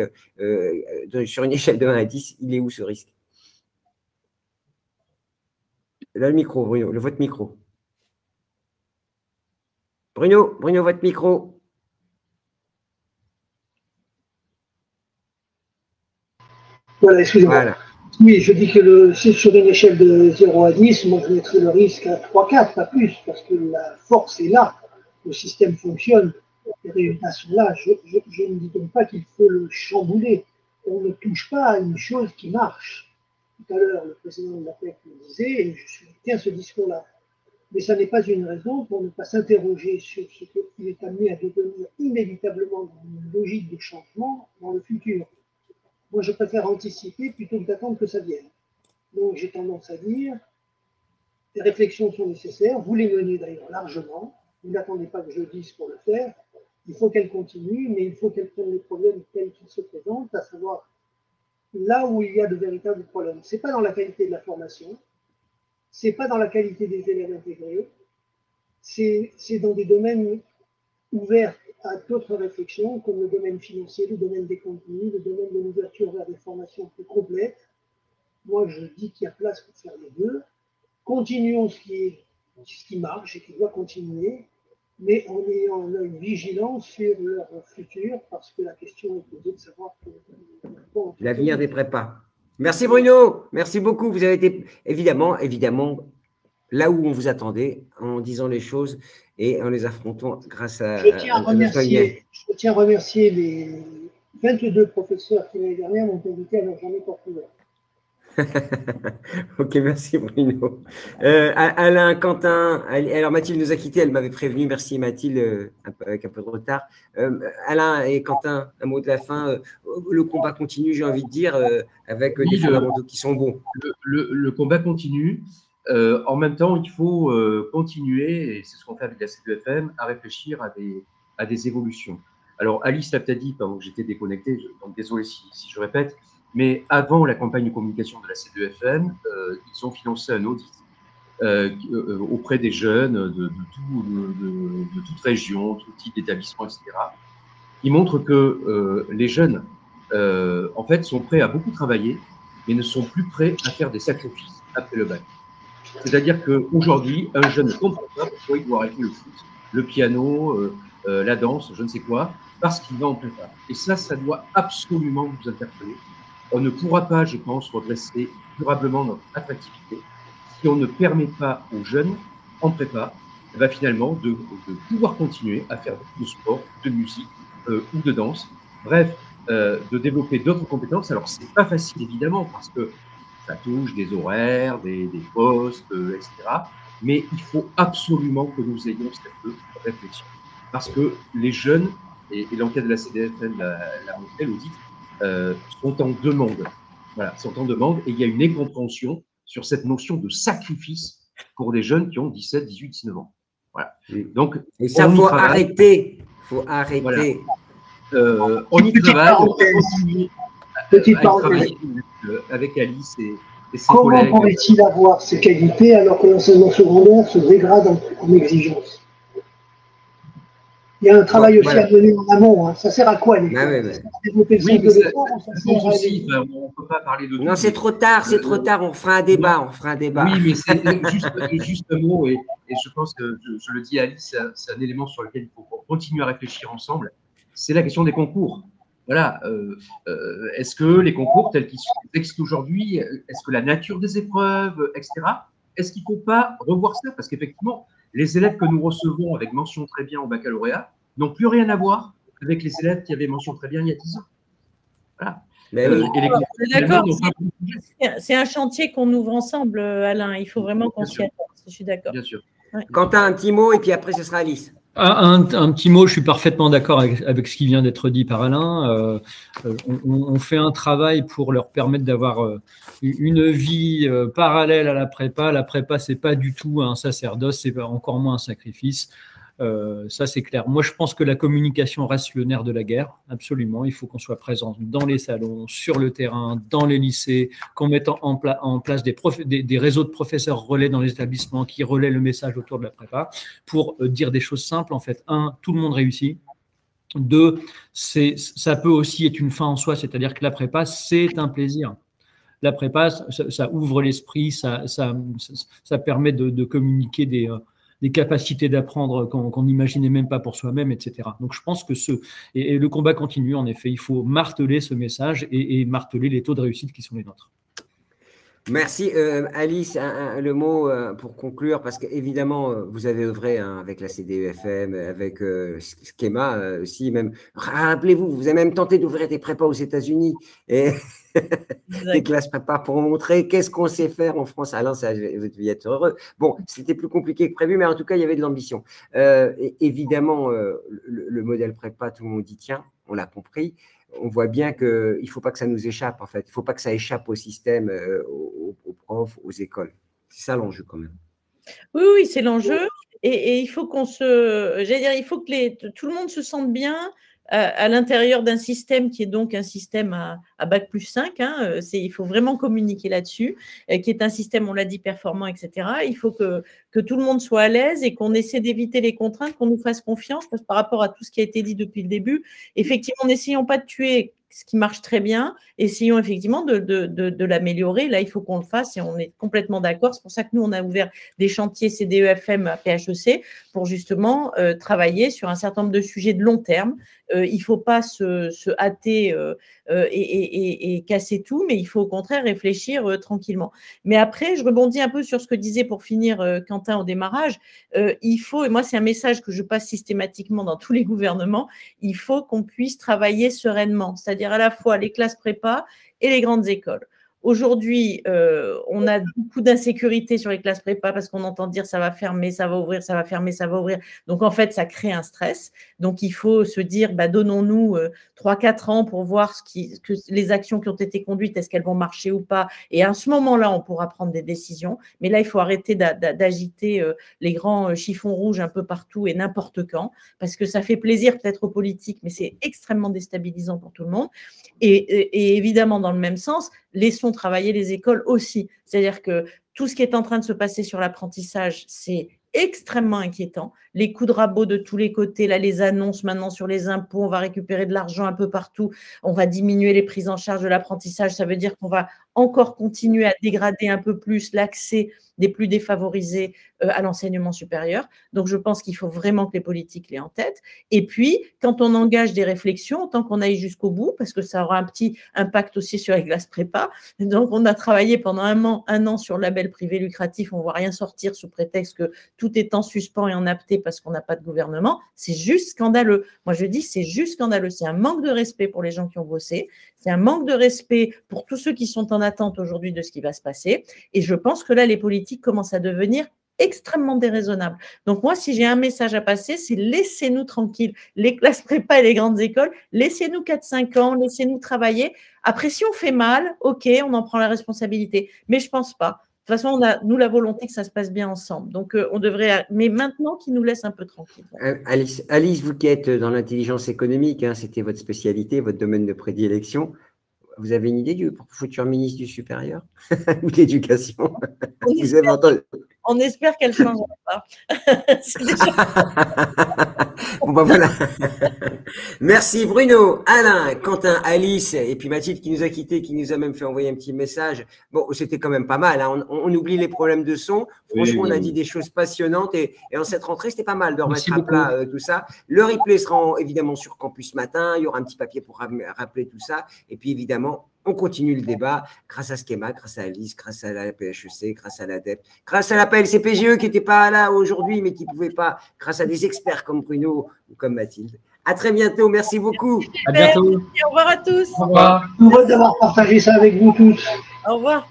Sur une échelle de 1 à 10, il est où ce risque? Là, le micro, Bruno, votre micro. Bruno, votre micro. Voilà, excusez-moi. Voilà. Oui, je dis que sur une échelle de 0 à 10, moi je mettrais le risque à 3-4, pas plus, parce que la force est là, le système fonctionne, les résultats sont là. Je ne dis donc pas qu'il faut le chambouler. On ne touche pas à une chose qui marche. Tout à l'heure, le président de l'APEC me disait, et je soutiens ce discours-là, mais ça n'est pas une raison pour ne pas s'interroger sur ce qui est amené à devenir inévitablement une logique de changement dans le futur. Moi, je préfère anticiper plutôt que d'attendre que ça vienne. Donc, j'ai tendance à dire, les réflexions sont nécessaires, vous les menez d'ailleurs largement, vous n'attendez pas que je dise pour le faire, il faut qu'elles continuent, mais il faut qu'elles prennent les problèmes tels qu'ils se présentent, à savoir là où il y a de véritables problèmes. Ce n'est pas dans la qualité de la formation, ce n'est pas dans la qualité des élèves intégrés, c'est dans des domaines ouverts à d'autres réflexions, comme le domaine financier, le domaine des contenus, le domaine de l'ouverture vers des formations plus complètes. Moi, je dis qu'il y a place pour faire les deux. Continuons ce qui marche et qui doit continuer, mais en ayant un œil vigilant sur leur futur, parce que la question est posée de savoir l'avenir des prépas. Merci Bruno, merci beaucoup. Vous avez été évidemment là où on vous attendait, en disant les choses et en les affrontant grâce à. Je tiens à remercier les 22 professeurs qui l'année dernière m'ont invité à leur journée porte ouverte. Ok, merci Bruno. Alain, Quentin, alors Mathilde nous a quittés, elle m'avait prévenu, merci Mathilde, avec un peu de retard. Alain et Quentin, un mot de la fin. Le combat continue, j'ai envie de dire, avec des fondamentaux qui sont bons. Le combat continue. En même temps, il faut continuer, et c'est ce qu'on fait avec la C2FM, à réfléchir à des évolutions. Alors, Alice l'a peut-être dit pendant que j'étais déconnecté, donc désolé si je répète, mais avant la campagne de communication de la C2FM, ils ont financé un audit auprès des jeunes de toute région, tout type d'établissement, etc. Il montre que les jeunes, en fait, sont prêts à beaucoup travailler, mais ne sont plus prêts à faire des sacrifices après le bac. C'est-à-dire qu'aujourd'hui, un jeune ne comprend pas pourquoi il doit arrêter le foot, le piano, la danse, je ne sais quoi, parce qu'il va en prépa. Et ça doit absolument nous interpeller. On ne pourra pas, je pense, redresser durablement notre attractivité si on ne permet pas aux jeunes en prépa, finalement, de pouvoir continuer à faire de sport, de musique ou de danse. Bref, de développer d'autres compétences. Alors, ce n'est pas facile, évidemment, parce que ça touche des horaires, des postes, etc. Mais il faut absolument que nous ayons cette réflexion. Parce que les jeunes, et l'enquête de la CDFN l'a montré, l'audit, sont en demande. Voilà, sont en demande, et il y a une incompréhension sur cette notion de sacrifice pour des jeunes qui ont 17, 18, 19 ans. Voilà. Donc, et ça, il faut arrêter. Il faut arrêter. Voilà. On y travaille, on va continuer à travailler avec Alice et ses collègues. Comment pourrait-il avoir ces qualités alors que l'enseignement secondaire se dégrade en exigence? Il y a un travail aussi à mener en amont. Hein. Ça sert à quoi, les développer le sens de l'effort, on ne peut pas parler de tout. Non, c'est trop tard, on fera un débat, Oui, mais c'est juste un mot, et je pense que, je le dis à Alice, c'est un élément sur lequel il faut continuer à réfléchir ensemble. C'est la question des concours. Voilà. Est-ce que les concours tels qu'ils existent aujourd'hui, est-ce que la nature des épreuves, etc., est-ce qu'il ne faut pas revoir ça? Parce qu'effectivement, les élèves que nous recevons avec mention très bien au baccalauréat n'ont plus rien à voir avec les élèves qui avaient mention très bien il y a 10 ans. Voilà. Mais oui. D'accord. C'est un chantier qu'on ouvre ensemble, Alain. Il faut vraiment qu'on s'y attende. Je suis d'accord. Bien sûr. Ouais. Quentin, un petit mot et puis après, ce sera Alice. Un petit mot, je suis parfaitement d'accord avec ce qui vient d'être dit par Alain. On fait un travail pour leur permettre d'avoir une vie parallèle à la prépa. La prépa, c'est pas du tout un sacerdoce, c'est encore moins un sacrifice. Ça, c'est clair. Moi, je pense que la communication reste le nerf de la guerre, absolument. Il faut qu'on soit présent dans les salons, sur le terrain, dans les lycées, qu'on mette en place des réseaux de professeurs relais dans les établissements qui relaient le message autour de la prépa pour dire des choses simples. En fait, 1, tout le monde réussit. 2, ça peut aussi être une fin en soi, c'est-à-dire que la prépa, c'est un plaisir. La prépa, ça ouvre l'esprit, ça permet de communiquer des capacités d'apprendre qu'on n'imaginait même pas pour soi-même, etc. Donc, je pense que et le combat continue, en effet. Il faut marteler ce message et marteler les taux de réussite qui sont les nôtres. Merci. Alice, le mot pour conclure, parce qu'évidemment, vous avez œuvré avec la CDEFM, avec Schema aussi, même. Rappelez-vous, vous avez même tenté d'ouvrir des prépas aux États-Unis et des classes prépa pour montrer qu'est-ce qu'on sait faire en France. Alain, ça, vous deviez être heureux. Bon, c'était plus compliqué que prévu, mais en tout cas, il y avait de l'ambition. Évidemment, le modèle prépa, tout le monde y tient, on l'a compris. On voit bien qu'il ne faut pas que ça nous échappe, en fait. Il ne faut pas que ça échappe au système, aux profs, aux écoles. C'est ça l'enjeu, quand même. Oui, c'est l'enjeu. Et il faut il faut que tout le monde se sente bien à l'intérieur d'un système qui est donc un système à Bac+5. Il faut vraiment communiquer là-dessus, qui est un système, on l'a dit, performant, etc. Il faut que tout le monde soit à l'aise et qu'on essaie d'éviter les contraintes, qu'on nous fasse confiance, parce que par rapport à tout ce qui a été dit depuis le début, effectivement, n'essayons pas de tuer ce qui marche très bien, essayons effectivement de l'améliorer. Là, il faut qu'on le fasse et on est complètement d'accord. C'est pour ça que nous, on a ouvert des chantiers CDEFM à PHEC pour justement travailler sur un certain nombre de sujets de long terme. Il ne faut pas se hâter et casser tout, mais il faut au contraire réfléchir tranquillement. Mais après, je rebondis un peu sur ce que disait pour finir Quentin au démarrage. Il faut, et moi c'est un message que je passe systématiquement dans tous les gouvernements, il faut qu'on puisse travailler sereinement, c'est-à-dire à la fois les classes prépa et les grandes écoles. Aujourd'hui, on a beaucoup d'insécurité sur les classes prépa parce qu'on entend dire ça va fermer, ça va ouvrir, ça va fermer, ça va ouvrir. Donc, en fait, ça crée un stress. Donc, il faut se dire, donnons-nous 3-4 ans pour voir que les actions qui ont été conduites, est-ce qu'elles vont marcher ou pas. Et à ce moment-là, on pourra prendre des décisions. Mais là, il faut arrêter d'agiter les grands chiffons rouges un peu partout et n'importe quand, parce que ça fait plaisir peut-être aux politiques, mais c'est extrêmement déstabilisant pour tout le monde. Et évidemment, dans le même sens, laissons travailler les écoles aussi. C'est-à-dire que tout ce qui est en train de se passer sur l'apprentissage, c'est extrêmement inquiétant. Les coups de rabot de tous les côtés, là, les annonces maintenant sur les impôts, on va récupérer de l'argent un peu partout, on va diminuer les prises en charge de l'apprentissage, ça veut dire qu'on va encore continuer à dégrader un peu plus l'accès des plus défavorisés à l'enseignement supérieur. Donc, je pense qu'il faut vraiment que les politiques l'aient en tête. Et puis, quand on engage des réflexions, tant qu'on aille jusqu'au bout, parce que ça aura un petit impact aussi sur les classes prépa. Donc, on a travaillé pendant un an sur le label privé lucratif, on ne voit rien sortir sous prétexte que tout est en suspens et en apté parce qu'on n'a pas de gouvernement. C'est juste scandaleux. Moi, je dis, c'est juste scandaleux. C'est un manque de respect pour les gens qui ont bossé. C'est un manque de respect pour tous ceux qui sont en attente aujourd'hui de ce qui va se passer. Et je pense que là, les politiques commencent à devenir extrêmement déraisonnables. Donc moi, si j'ai un message à passer, c'est laissez-nous tranquilles. Les classes prépa et les grandes écoles, laissez-nous 4-5 ans, laissez-nous travailler. Après, si on fait mal, ok, on en prend la responsabilité. Mais je ne pense pas. De toute façon, on a, nous, la volonté que ça se passe bien ensemble. Donc, on devrait… Mais maintenant, qu'ils nous laissent un peu tranquilles. Alice, vous qui êtes dans l'intelligence économique, c'était votre spécialité, votre domaine de prédilection. Vous avez une idée du futur ministre du supérieur ou de l'éducation? Vous avez entendu? On espère qu'elle ne changera pas. Bon, voilà. Merci Bruno, Alain, Quentin, Alice et puis Mathilde qui nous a quittés, qui nous a même fait envoyer un petit message. Bon, c'était quand même pas mal. On oublie les problèmes de son. Franchement, on a dit des choses passionnantes et en cette rentrée, c'était pas mal de remettre à plat tout ça. Le replay sera évidemment sur Campus Matin. Il y aura un petit papier pour rappeler tout ça. Et puis évidemment, on continue le débat grâce à Schema, grâce à Alice, grâce à la PHEC, grâce à l'ADEPT, grâce à la PLCPGE qui n'était pas là aujourd'hui mais qui ne pouvait pas, grâce à des experts comme Bruno ou comme Mathilde. À très bientôt. Merci beaucoup. À bientôt. Au revoir à tous. Au revoir. Heureux d'avoir partagé ça avec vous tous. Au revoir.